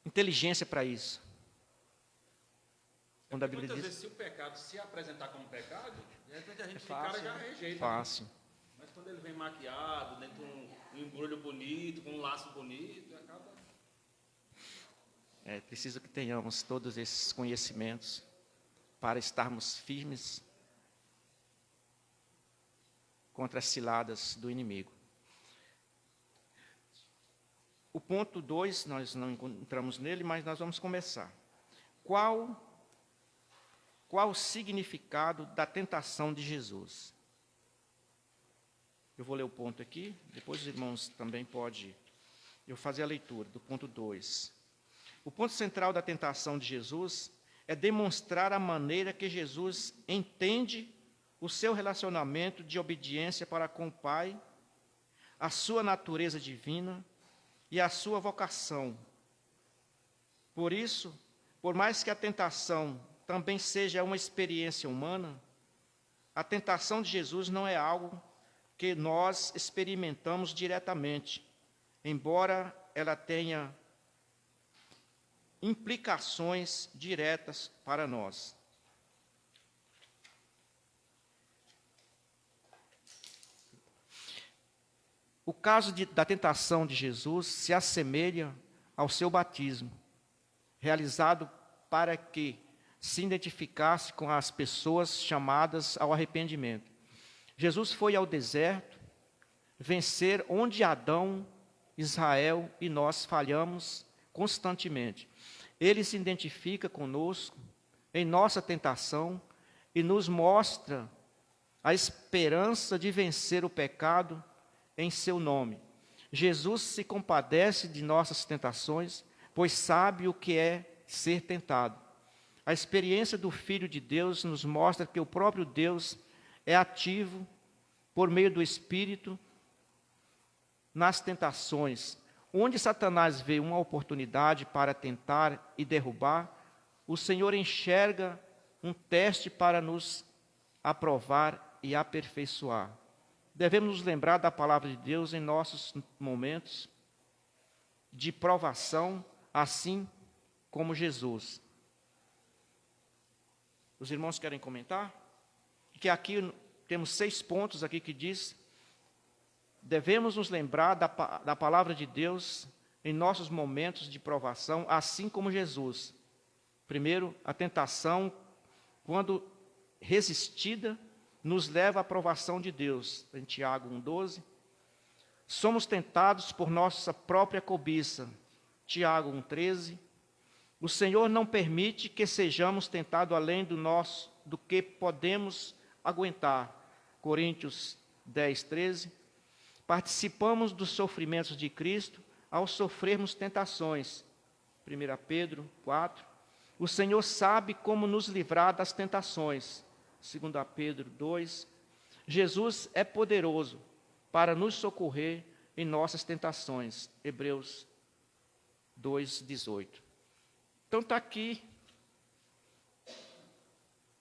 inteligência para isso. Quando a Bíblia muitas diz, vezes, se o pecado se apresentar como pecado, de repente a gente de fácil, cara já rejeita. fácil. Mas quando ele vem maquiado, dentro de um embrulho bonito, com um laço bonito, acaba... É preciso que tenhamos todos esses conhecimentos para estarmos firmes contra as ciladas do inimigo. O ponto 2, nós não entramos nele, mas nós vamos começar. Qual o significado da tentação de Jesus? Eu vou ler o ponto aqui, depois os irmãos também podem fazer a leitura do ponto 2. O ponto central da tentação de Jesus é demonstrar a maneira que Jesus entende o seu relacionamento de obediência para com o Pai, a sua natureza divina e a sua vocação. Por isso, por mais que a tentação também seja uma experiência humana, a tentação de Jesus não é algo que nós experimentamos diretamente, embora ela tenha implicações diretas para nós. O caso da tentação de Jesus se assemelha ao seu batismo, realizado para que se identificasse com as pessoas chamadas ao arrependimento. Jesus foi ao deserto vencer onde Adão, Israel e nós falhamos constantemente. Ele se identifica conosco em nossa tentação e nos mostra a esperança de vencer o pecado em seu nome. Jesus se compadece de nossas tentações, pois sabe o que é ser tentado. A experiência do Filho de Deus nos mostra que o próprio Deus é ativo por meio do Espírito nas tentações. Onde Satanás vê uma oportunidade para tentar e derrubar, o Senhor enxerga um teste para nos aprovar e aperfeiçoar. Devemos nos lembrar da palavra de Deus em nossos momentos de provação, assim como Jesus. Os irmãos querem comentar? Que aqui temos 6 pontos aqui que diz: devemos nos lembrar da palavra de Deus em nossos momentos de provação, assim como Jesus. Primeiro, a tentação, quando resistida, nos leva à aprovação de Deus. Em Tiago 1,12. Somos tentados por nossa própria cobiça. Tiago 1,13. O Senhor não permite que sejamos tentados além do que podemos aguentar. Coríntios 10,13. Participamos dos sofrimentos de Cristo ao sofrermos tentações. 1 Pedro 4. O Senhor sabe como nos livrar das tentações. 2 Pedro 2. Jesus é poderoso para nos socorrer em nossas tentações. Hebreus 2,18. Então está aqui.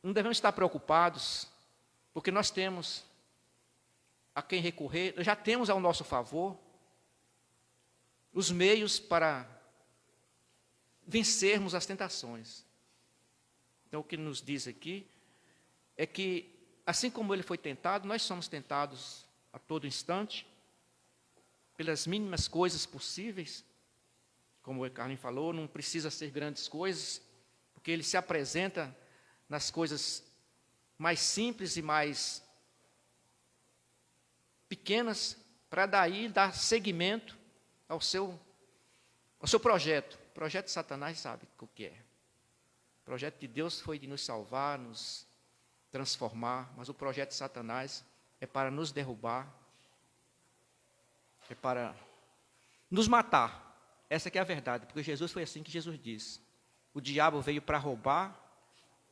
Não devemos estar preocupados, porque nós temos a quem recorrer, já temos ao nosso favor os meios para vencermos as tentações. Então, o que nos diz aqui é que, assim como ele foi tentado, nós somos tentados a todo instante, pelas mínimas coisas possíveis. Como o Carlinhos falou, não precisa ser grandes coisas, porque ele se apresenta nas coisas mais simples e mais pequenas, para daí dar seguimento ao seu projeto. O projeto de Satanás sabe o que é. O projeto de Deus foi de nos salvar, nos transformar, mas o projeto de Satanás é para nos derrubar, é para nos matar. Essa que é a verdade, porque Jesus foi assim que Jesus disse. O diabo veio para roubar,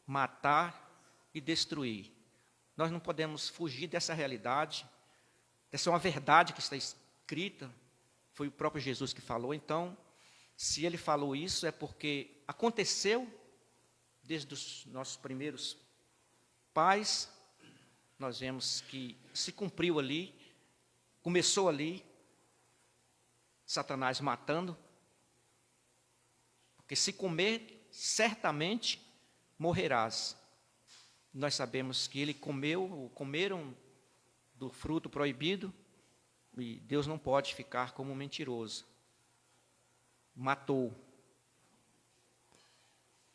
matar e destruir. Nós não podemos fugir dessa realidade. Essa é uma verdade que está escrita. Foi o próprio Jesus que falou. Então, se ele falou isso, é porque aconteceu desde os nossos primeiros pais. Nós vemos que se cumpriu ali, começou ali, Satanás matando. Porque se comer, certamente morrerás. Nós sabemos que ele comeram do fruto proibido, e Deus não pode ficar como um mentiroso. Matou.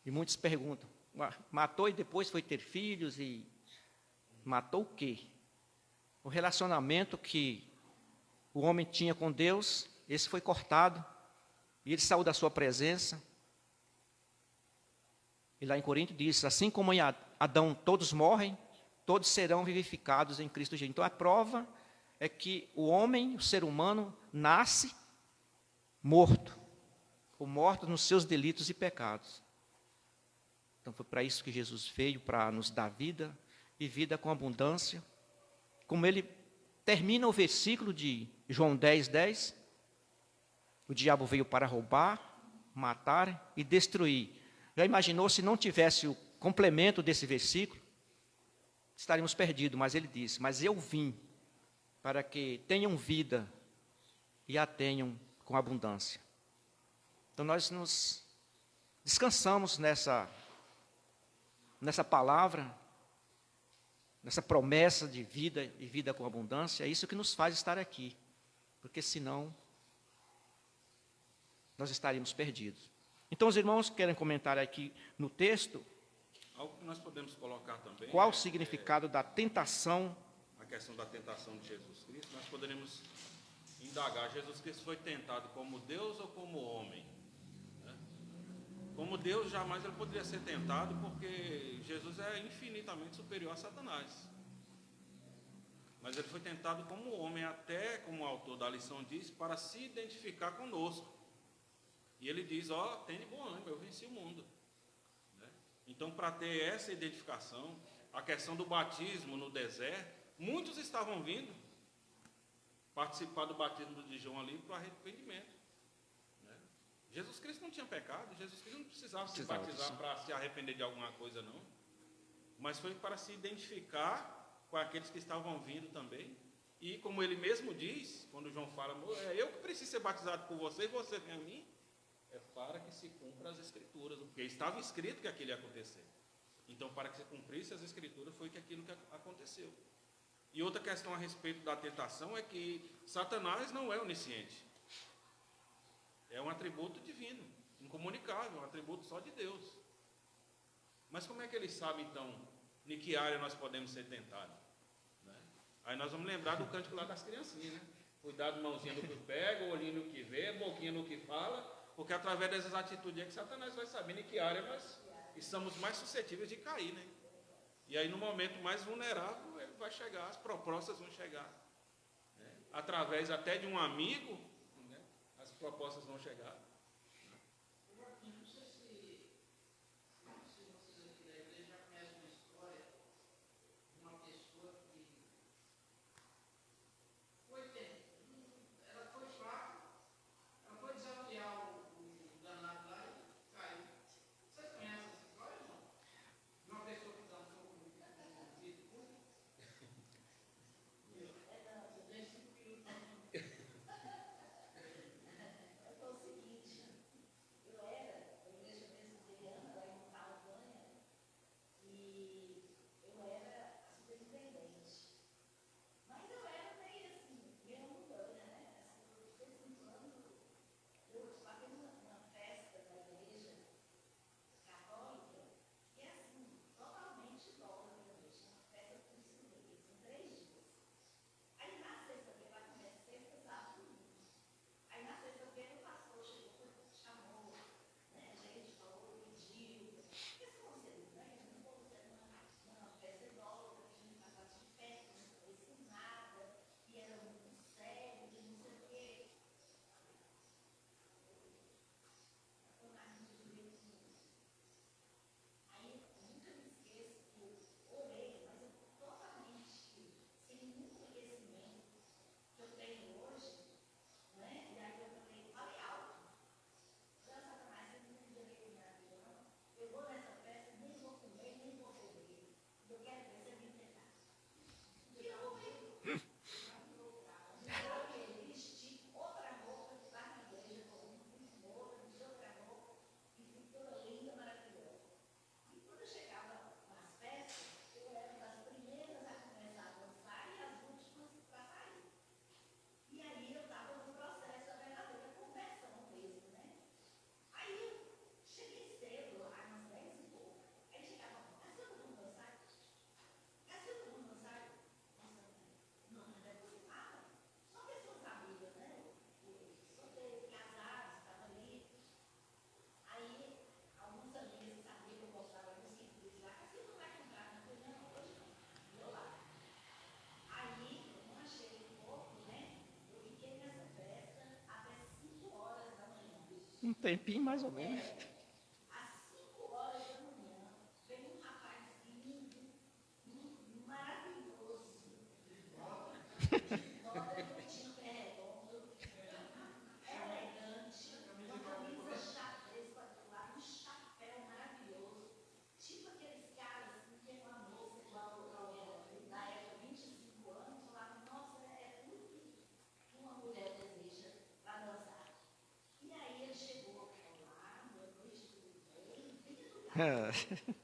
E muitos perguntam, matou e depois foi ter filhos, e matou o quê? O relacionamento que o homem tinha com Deus, esse foi cortado, e ele saiu da sua presença. E lá em Coríntios diz, assim como em Adão todos morrem, todos serão vivificados em Cristo Jesus. Então a prova é que o homem, o ser humano, nasce morto, ou morto nos seus delitos e pecados. Então foi para isso que Jesus veio, para nos dar vida, e vida com abundância. Como ele termina o versículo de João 10:10, o diabo veio para roubar, matar e destruir. Já imaginou se não tivesse o complemento desse versículo? Estaríamos perdidos, mas ele disse, mas eu vim para que tenham vida e a tenham com abundância. Então nós nos descansamos nessa palavra, nessa promessa de vida e vida com abundância. É isso que nos faz estar aqui, porque senão nós estaríamos perdidos. Então os irmãos querem comentar aqui no texto algo que nós podemos colocar também. Qual o significado da tentação? A questão da tentação de Jesus Cristo, nós poderemos indagar, Jesus Cristo foi tentado como Deus ou como homem? Né? Como Deus, jamais ele poderia ser tentado, porque Jesus é infinitamente superior a Satanás. Mas ele foi tentado como homem, até, como o autor da lição diz, para se identificar conosco. E ele diz, tenha bom ânimo, eu venci o mundo. Né? Então, para ter essa identificação, a questão do batismo no deserto, muitos estavam vindo participar do batismo de João ali para arrependimento. Né? Jesus Cristo não tinha pecado, Jesus Cristo não precisava se batizar para se arrepender de alguma coisa, não. Mas foi para se identificar com aqueles que estavam vindo também. E como ele mesmo diz, quando João fala, eu que preciso ser batizado por você e você vem a mim, é para que se cumpra as Escrituras, porque estava escrito que aquilo ia acontecer. Então, para que se cumprisse as Escrituras, foi que aquilo que aconteceu. E outra questão a respeito da tentação é que Satanás não é onisciente. É um atributo divino, incomunicável, um atributo só de Deus. Mas como é que ele sabe, então, em que área nós podemos ser tentados? Né? Aí nós vamos lembrar do cântico lá das criancinhas, né? Cuidado, mãozinha no que pega, olhinho no que vê, boquinha no que fala, porque através dessas atitudes é que Satanás vai saber em que área nós estamos mais suscetíveis de cair, né? E aí no momento mais vulnerável ele vai chegar, as propostas vão chegar, né? Através até de um amigo, né? As propostas vão chegar. tempinho, mais ou menos. É.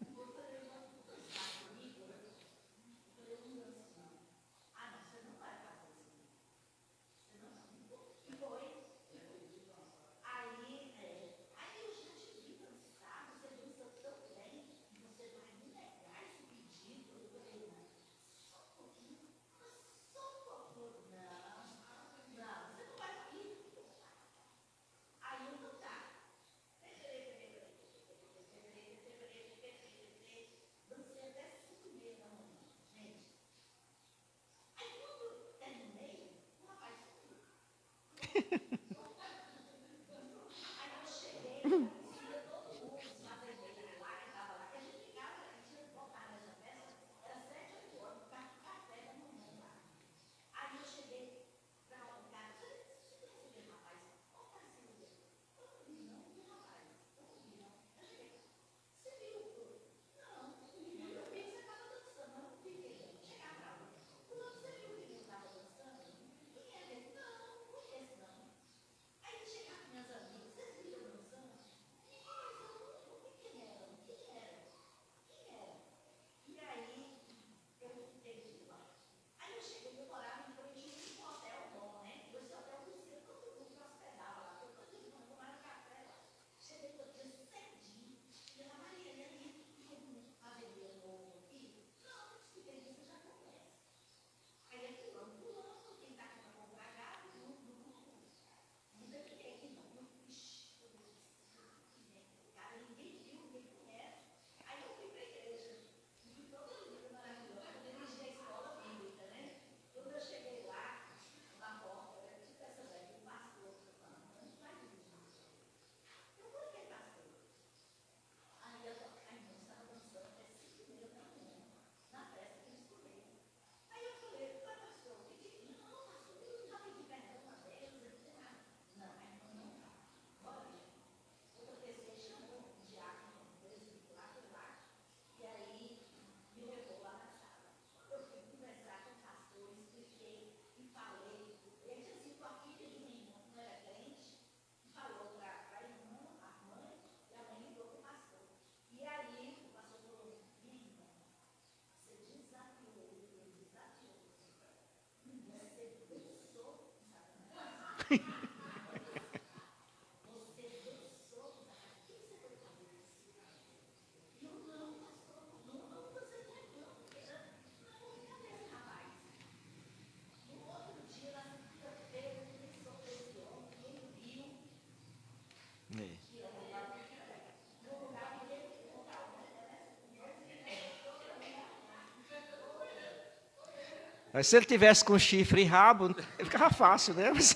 Mas se ele tivesse com chifre e rabo, ficava fácil, né? Mas...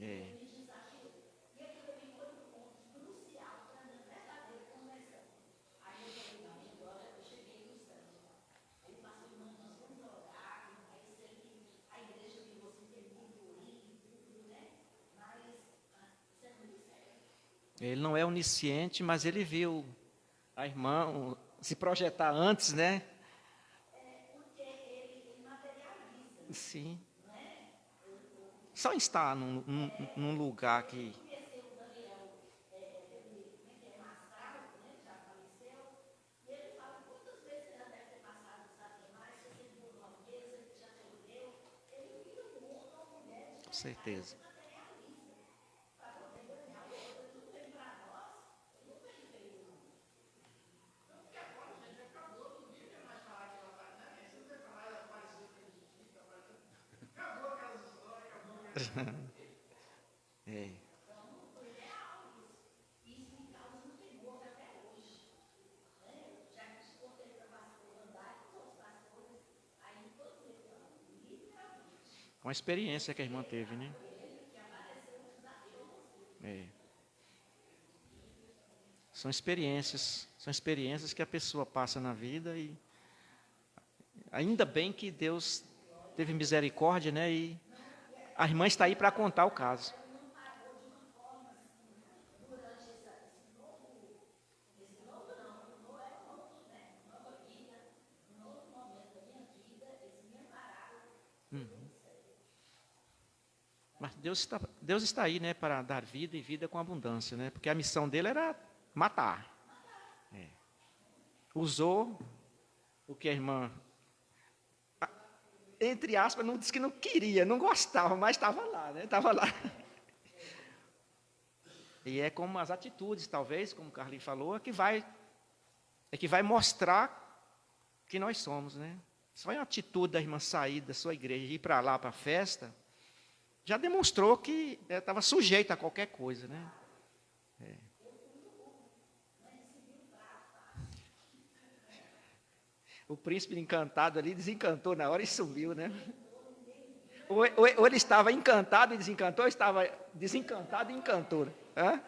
É. Ele não é onisciente, mas ele viu a irmã se projetar antes, né? Sim. Só estar num lugar que... Com certeza. É. Uma experiência que a irmã teve, né? É. São experiências que a pessoa passa na vida e ainda bem que Deus teve misericórdia, né? E a irmã está aí para contar o caso. Mas Deus está aí, né, para dar vida e vida com abundância, né? Porque a missão dele era matar. É. Usou o que a irmã, entre aspas, não disse que não queria, não gostava, mas estava lá, né? Estava lá. E é como as atitudes, talvez, como o Carlinhos falou, é que vai mostrar que nós somos, né? Só a atitude da irmã sair da sua igreja e ir para lá, para a festa, já demonstrou que estava sujeita a qualquer coisa, né? É. O príncipe encantado ali desencantou na hora e sumiu, né? Ou ele estava encantado e desencantou, ou estava desencantado e encantou. Hã?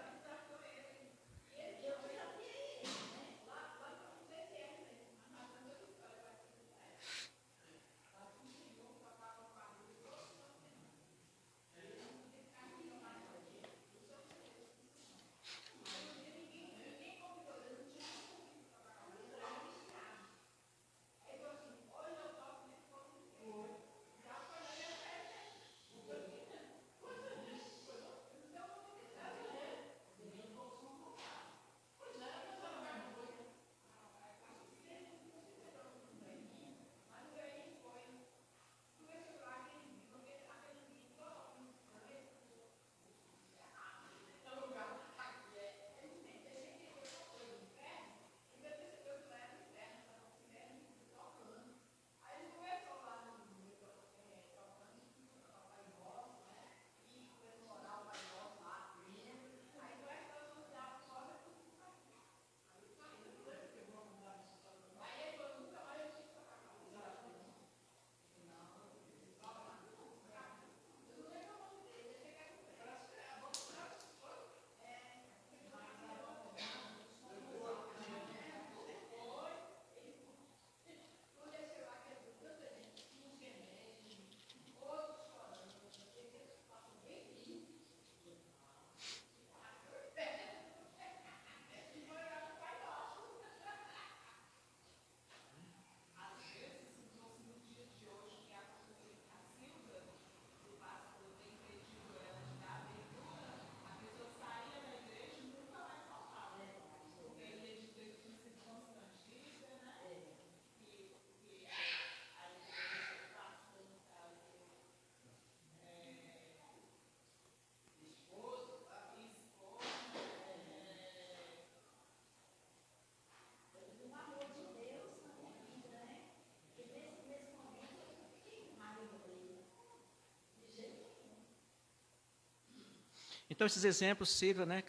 Então, esses exemplos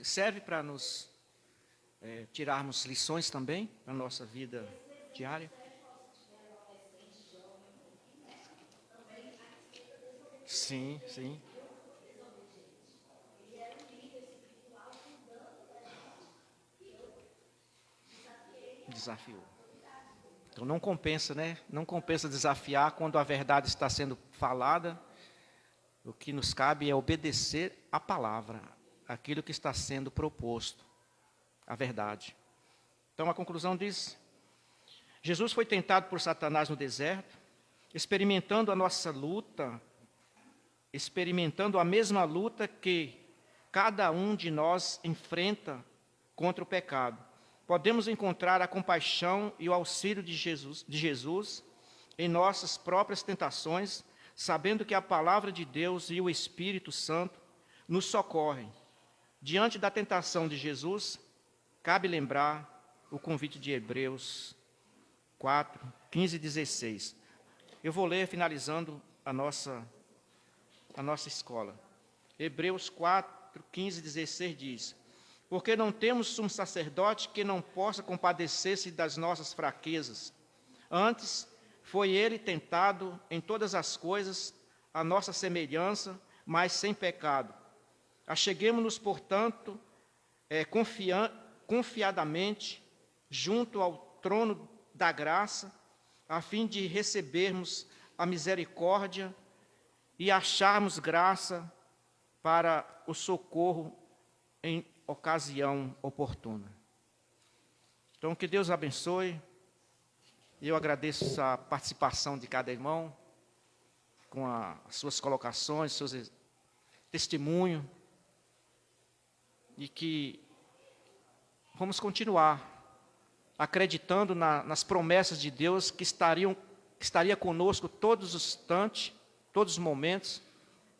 servem para nos tirarmos lições também para a nossa vida diária. Sim, sim. Desafiou. Então, não compensa, né? Não compensa desafiar quando a verdade está sendo falada. O que nos cabe é obedecer a palavra, aquilo que está sendo proposto, a verdade. Então, a conclusão diz: Jesus foi tentado por Satanás no deserto, experimentando a nossa luta, experimentando a mesma luta que cada um de nós enfrenta contra o pecado. Podemos encontrar a compaixão e o auxílio de Jesus em nossas próprias tentações, sabendo que a palavra de Deus e o Espírito Santo nos socorrem. Diante da tentação de Jesus, cabe lembrar o convite de Hebreus 4, 15 e 16. Eu vou ler finalizando a nossa escola. Hebreus 4, 15 e 16 diz: porque não temos sumo sacerdote que não possa compadecer-se das nossas fraquezas. Antes, foi ele tentado em todas as coisas, a nossa semelhança, mas sem pecado. Acheguemo-nos, portanto, confiadamente junto ao trono da graça, a fim de recebermos a misericórdia e acharmos graça para o socorro em ocasião oportuna. Então, que Deus abençoe. Eu agradeço a participação de cada irmão, com as suas colocações, seus testemunhos, e que vamos continuar acreditando nas promessas de Deus que estaria conosco todos os instantes, todos os momentos.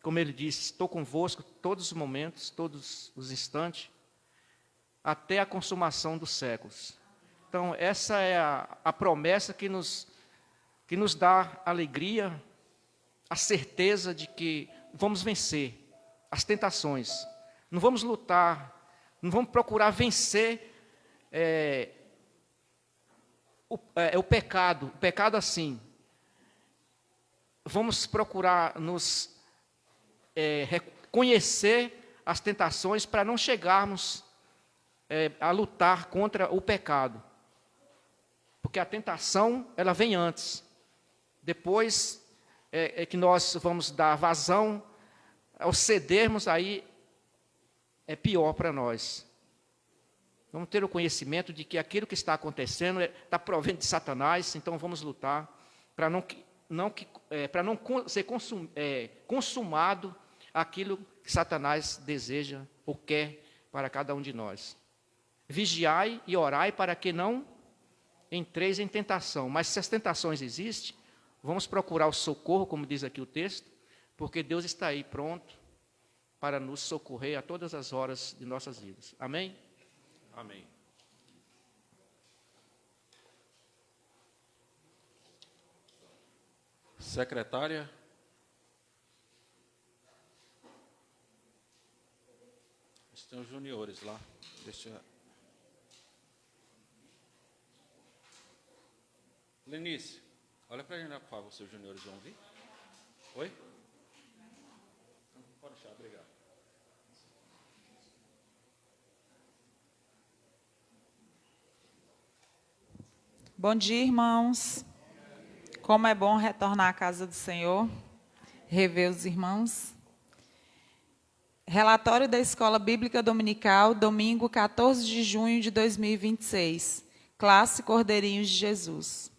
Como ele disse, estou convosco todos os momentos, todos os instantes, até a consumação dos séculos. Então, essa é a promessa que nos dá alegria, a certeza de que vamos vencer as tentações. Não vamos lutar, não vamos procurar vencer o pecado assim. Vamos procurar reconhecer as tentações para não chegarmos a lutar contra o pecado. Porque a tentação, ela vem antes. Depois que nós vamos dar vazão, ao cedermos, aí é pior para nós. Vamos ter o conhecimento de que aquilo que está acontecendo está provendo de Satanás, então vamos lutar para não ser consumado aquilo que Satanás deseja ou quer para cada um de nós. Vigiai e orai para que não entreis em tentação. Mas se as tentações existem, vamos procurar o socorro, como diz aqui o texto, porque Deus está aí pronto para nos socorrer a todas as horas de nossas vidas. Amém? Amém. Secretária. Tem os juniores lá. Lenice, olha para a gente, por favor, se os juniores vão vir. Oi? Pode deixar, obrigado. Bom dia, irmãos. Como é bom retornar à casa do Senhor, rever os irmãos. Relatório da Escola Bíblica Dominical, domingo 14 de junho de 2026. Classe Cordeirinhos de Jesus.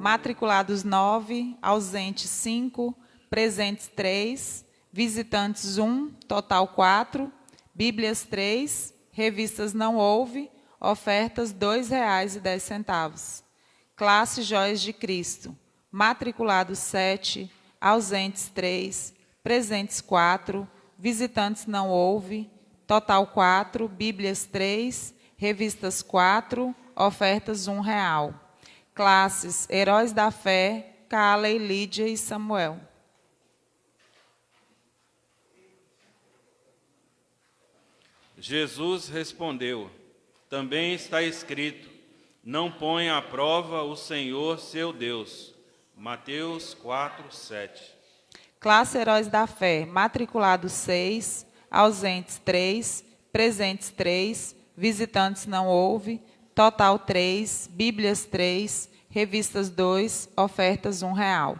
Matriculados 9, ausentes 5, presentes 3, visitantes 1, total 4, Bíblias 3, revistas não houve, ofertas R$ 2,10. Classe Joias de Cristo, matriculados 7, ausentes 3, presentes 4, visitantes não houve, total 4, Bíblias 3, revistas 4, ofertas R$ 1. Classes Heróis da Fé, Caley, Lídia e Samuel. Jesus respondeu: também está escrito, não ponha à prova o Senhor seu Deus. Mateus 4, 7. Classe Heróis da Fé, matriculados 6, ausentes 3, presentes 3, visitantes não houve, total 3, Bíblias 3, revistas 2, ofertas R$1.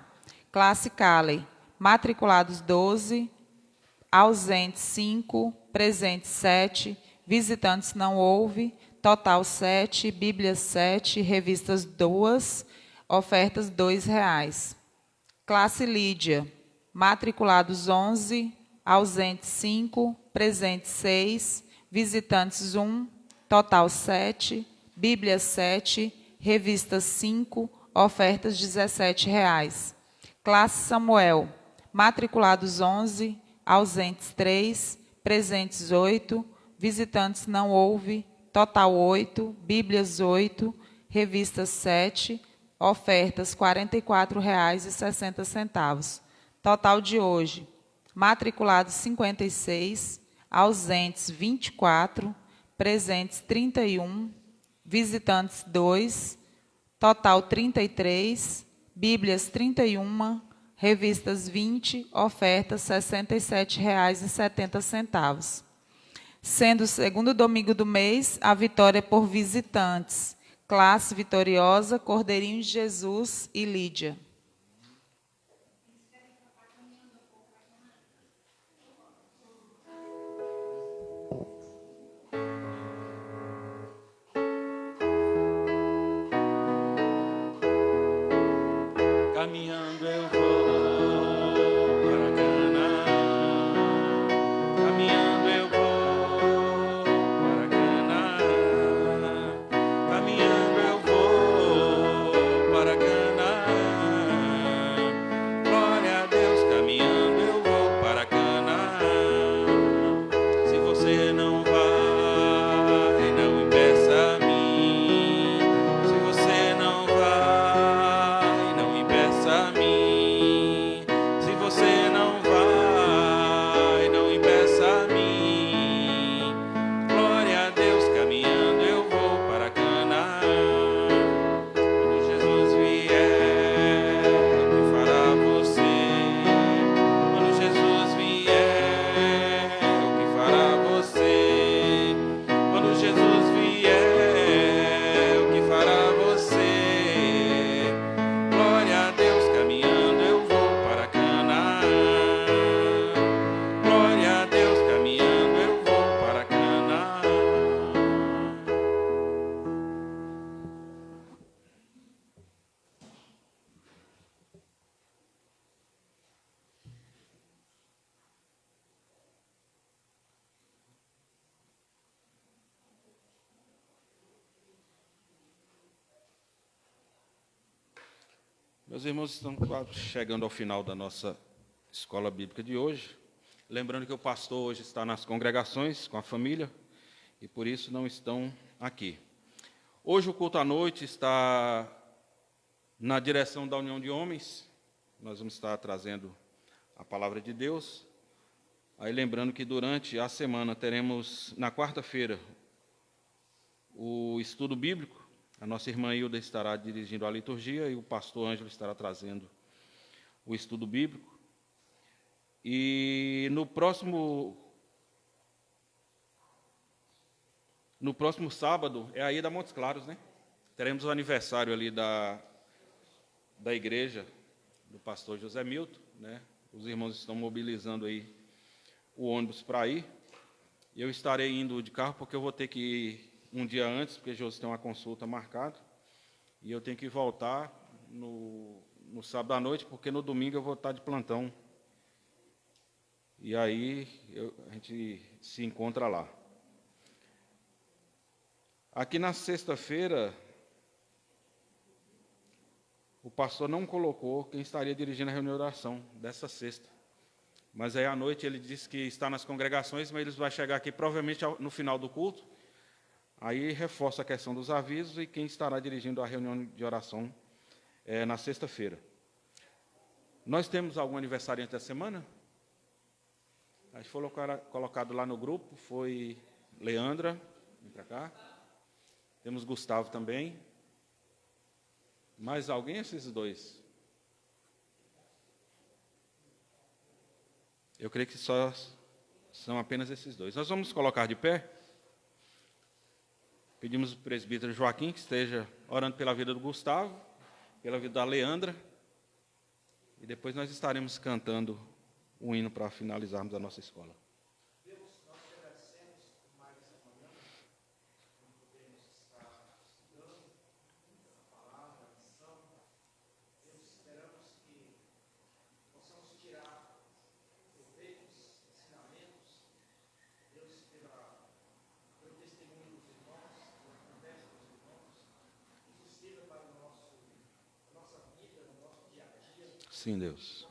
Classe Calley, matriculados 12, ausentes 5, presentes 7, visitantes não houve, total 7, Bíblias 7, revistas 2, ofertas R$2. Classe Lídia, matriculados 11, ausentes 5, presentes 6, visitantes 1, total 7, Bíblias 7, revistas 5, ofertas R$17. Classe Samuel, matriculados 11, ausentes 3, presentes 8, visitantes não houve, total 8, Bíblias 8, revistas 7, ofertas R$44,60. Total de hoje, matriculados 56, ausentes 24, presentes 31, visitantes 2, total 33, Bíblias 31, revistas 20, ofertas R$67,70. Sendo o segundo domingo do mês, a vitória por visitantes. Classe Vitoriosa, Cordeirinho de Jesus e Lídia. Caminhando eu vou para Canaã, caminhando eu vou para Canaã, caminhando eu vou para Canaã. Glória a Deus, caminhando eu vou para Canaã. Se você não vai, não impeça a mim. Se você não vai, não impeça a mim. Se você não vai, não impeça a mim. Glória a Deus, caminhando eu vou para Canaã. Quando Jesus vier, o que fará você? Quando Jesus vier, o que fará você? Quando Jesus vier, o que fará você? Glória a Deus, caminhando eu vou para Canaã. Glória a Deus, caminhando eu vou para Canaã. Meus irmãos, estamos quase chegando ao final da nossa escola bíblica de hoje. Lembrando que o pastor hoje está nas congregações com a família e por isso não estão aqui. Hoje o culto à noite está na direção da União de Homens. Nós vamos estar trazendo a palavra de Deus. Aí lembrando que durante a semana teremos, na quarta-feira, o estudo bíblico. A nossa irmã Hilda estará dirigindo a liturgia e o pastor Ângelo estará trazendo o estudo bíblico. E no próximo sábado é a ida a Montes Claros, né? Teremos o aniversário ali da igreja do pastor José Milton, né? Os irmãos estão mobilizando aí o ônibus para ir. Eu estarei indo de carro porque eu vou ter que ir um dia antes, porque José tem uma consulta marcada, e eu tenho que voltar no sábado à noite, porque no domingo eu vou estar de plantão. E aí a gente se encontra lá. Aqui na sexta-feira, o pastor não colocou quem estaria dirigindo a reunião de oração dessa sexta. Mas aí à noite ele disse que está nas congregações, mas ele vai chegar aqui provavelmente no final do culto. Aí reforça a questão dos avisos e quem estará dirigindo a reunião de oração na sexta-feira. Nós temos algum aniversariante da semana? Acho que foi colocado lá no grupo, foi Leandra, vem para cá. Temos Gustavo também. Mais alguém, esses dois? Eu creio que só São apenas esses dois. Nós vamos colocar de pé. Pedimos ao presbítero Joaquim que esteja orando pela vida do Gustavo, pela vida da Leandra. E depois nós estaremos cantando um hino para finalizarmos a nossa escola. Sim, Deus.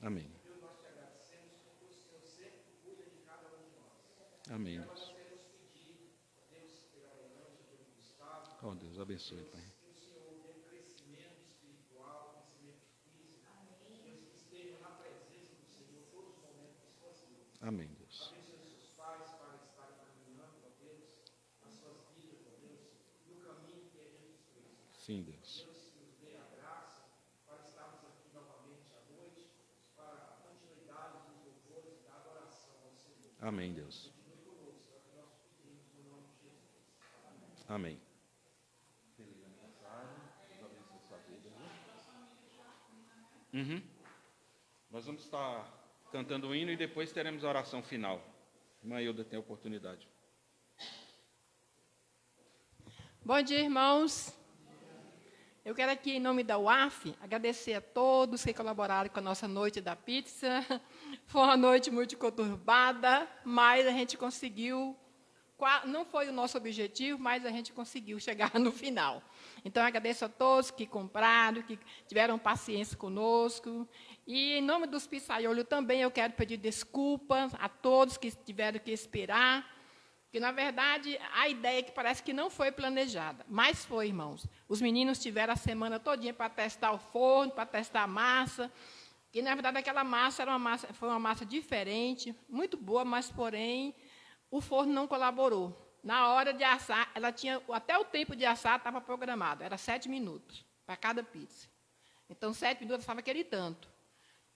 Amém. Amém, Deus. Oh, Deus, abençoe, Pai. Amém, Deus. Sim, Deus. Amém, Deus. Amém. Nós vamos estar cantando o hino e depois teremos a oração final. Irmã Hilda tem a oportunidade. Bom dia, irmãos. Eu quero aqui, em nome da UAF, agradecer a todos que colaboraram com a nossa noite da pizza. Foi uma noite muito conturbada, mas a gente conseguiu. Não foi o nosso objetivo, mas a gente conseguiu chegar no final. Então, eu agradeço a todos que compraram, que tiveram paciência conosco. E, em nome dos pizzaiolhos também, eu quero pedir desculpas a todos que tiveram que esperar. Porque, na verdade, a ideia é que parece que não foi planejada. Mas foi, irmãos. Os meninos tiveram a semana todinha para testar o forno, para testar a massa. E, na verdade, aquela massa foi uma massa diferente, muito boa, mas, porém, o forno não colaborou. Na hora de assar, ela tinha, até o tempo de assar estava programado, era 7 minutos para cada pizza. Então, 7 minutos estava aquele tanto.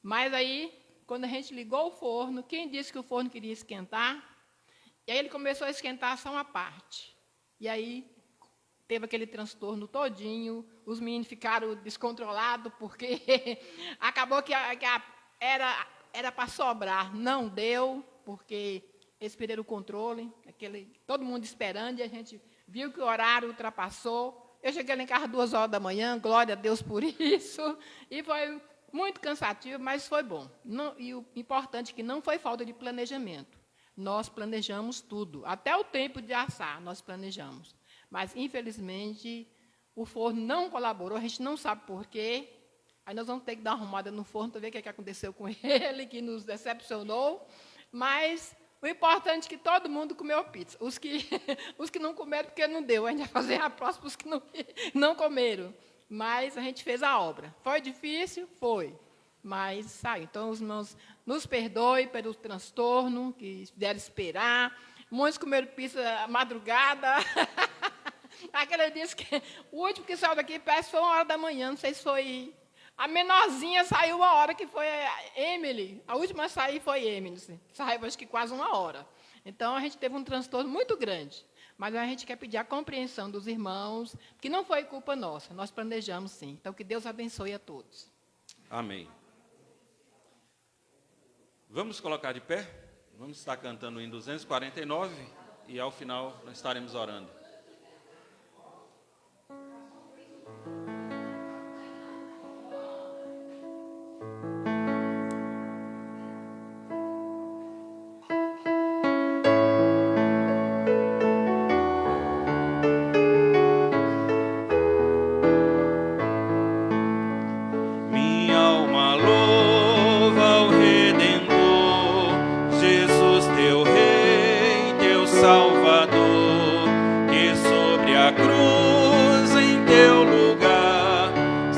Mas aí, quando a gente ligou o forno, quem disse que o forno queria esquentar? E aí ele começou a esquentar só uma parte. E aí teve aquele transtorno todinho, os meninos ficaram descontrolados, porque acabou que era para sobrar. Não deu, porque eles perderam o controle, todo mundo esperando, e a gente viu que o horário ultrapassou. Eu cheguei lá em casa 2 horas da manhã, glória a Deus por isso, e foi muito cansativo, mas foi bom. E o importante é que não foi falta de planejamento. Nós planejamos tudo, até o tempo de assar nós planejamos. Mas, infelizmente, o forno não colaborou, a gente não sabe por quê. Aí nós vamos ter que dar uma arrumada no forno para ver o que aconteceu com ele, que nos decepcionou. Mas o importante é que todo mundo comeu pizza. Os que não comeram, porque não deu. A gente vai fazer a próxima os que não comeram. Mas a gente fez a obra. Foi difícil? Foi. Mas saiu. Então, os irmãos, nos perdoem pelo transtorno, que deram esperar. Muitos comeram pizza à madrugada. Aquele disse que o último que saiu daqui parece que foi 1 hora da manhã, não sei se foi. A menorzinha saiu 1 hora, que foi a Emily. A última a sair foi Emily. Saiu, acho que quase 1 hora. Então, a gente teve um transtorno muito grande. Mas a gente quer pedir a compreensão dos irmãos, que não foi culpa nossa, nós planejamos sim. Então, que Deus abençoe a todos. Amém. Vamos colocar de pé? Vamos estar cantando em 249 e, ao final, nós estaremos orando.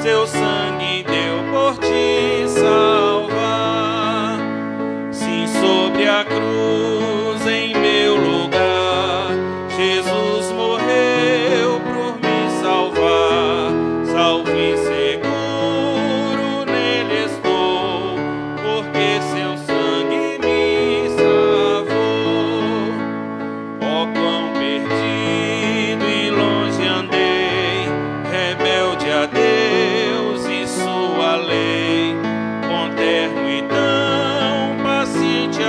Seu sangue deu por ti.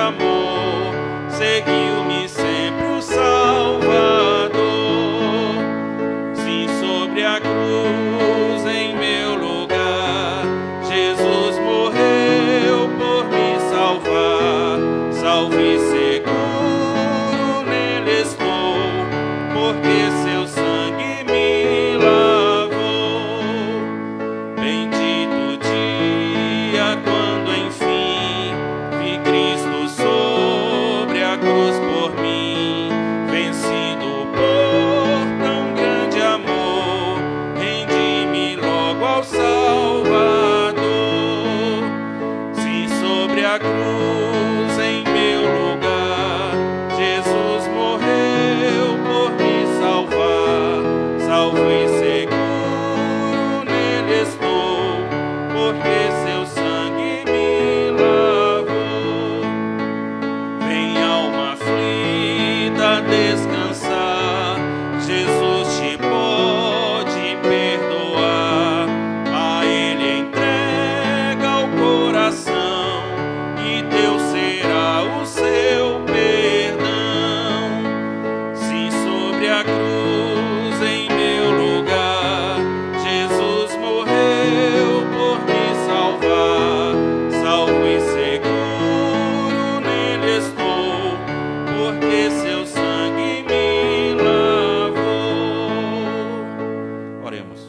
amor, seguiu-me sempre o Salvador. Sim, sobre a cruz em meu lugar, Jesus morreu por me salvar. Salvo e seguro nele estou, porque seu sangue me lavou. Bendito dia quando enfim vi Cristo sobre a cruz por mim, vencido por tão grande amor, rendi-me logo ao Salvador. Sim, sobre a cruz em meu lugar, Jesus morreu por me salvar. Salvo e seguro nele estou, porque seu sangue me lavou. Vem, alma aflita, descansar, Jesus te pode perdoar. A ele entrega o coração e teu será o seu perdão. Sim, sobre a cruz em meu lugar, Jesus morreu por me salvar. Salvo e seguro nele estou, porque seu sangue me lavou. Oremos.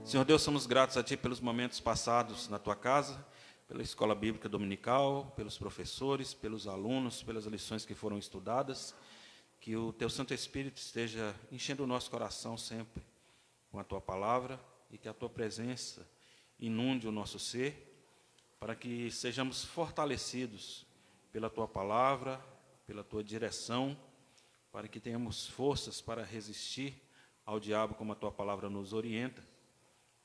Senhor Deus, somos gratos a Ti pelos momentos passados na Tua casa, pela escola bíblica dominical, pelos professores, pelos alunos, pelas lições que foram estudadas. Que o Teu Santo Espírito esteja enchendo o nosso coração sempre com a Tua palavra e que a Tua presença inunde o nosso ser, para que sejamos fortalecidos pela Tua palavra, pela Tua direção, para que tenhamos forças para resistir ao diabo como a Tua palavra nos orienta,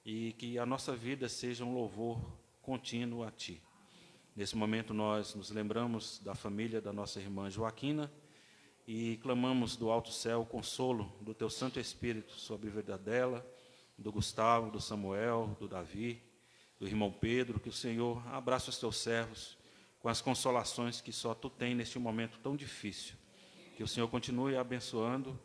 e que a nossa vida seja um louvor contínuo a Ti. Nesse momento nós nos lembramos da família da nossa irmã Joaquina e clamamos do alto céu o consolo do Teu Santo Espírito sobre a vida dela, do Gustavo, do Samuel, do Davi, do irmão Pedro. Que o Senhor abrace os Teus servos com as consolações que só Tu tem neste momento tão difícil. Que o Senhor continue abençoando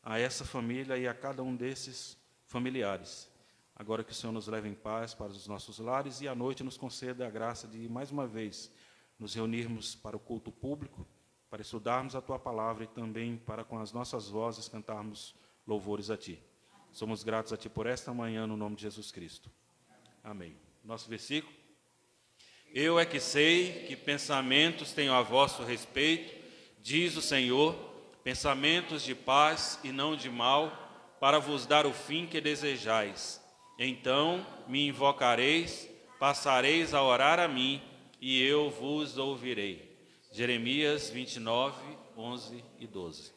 a essa família e a cada um desses familiares. Agora que o Senhor nos leve em paz para os nossos lares e à noite nos conceda a graça de, mais uma vez, nos reunirmos para o culto público, para estudarmos a Tua palavra e também para, com as nossas vozes, cantarmos louvores a Ti. Somos gratos a Ti por esta manhã, no nome de Jesus Cristo. Amém. Nosso versículo. Eu é que sei que pensamentos tenho a vosso respeito, diz o Senhor, pensamentos de paz e não de mal, para vos dar o fim que desejais. Então me invocareis, passareis a orar a mim, e eu vos ouvirei. Jeremias 29, 11 e 12.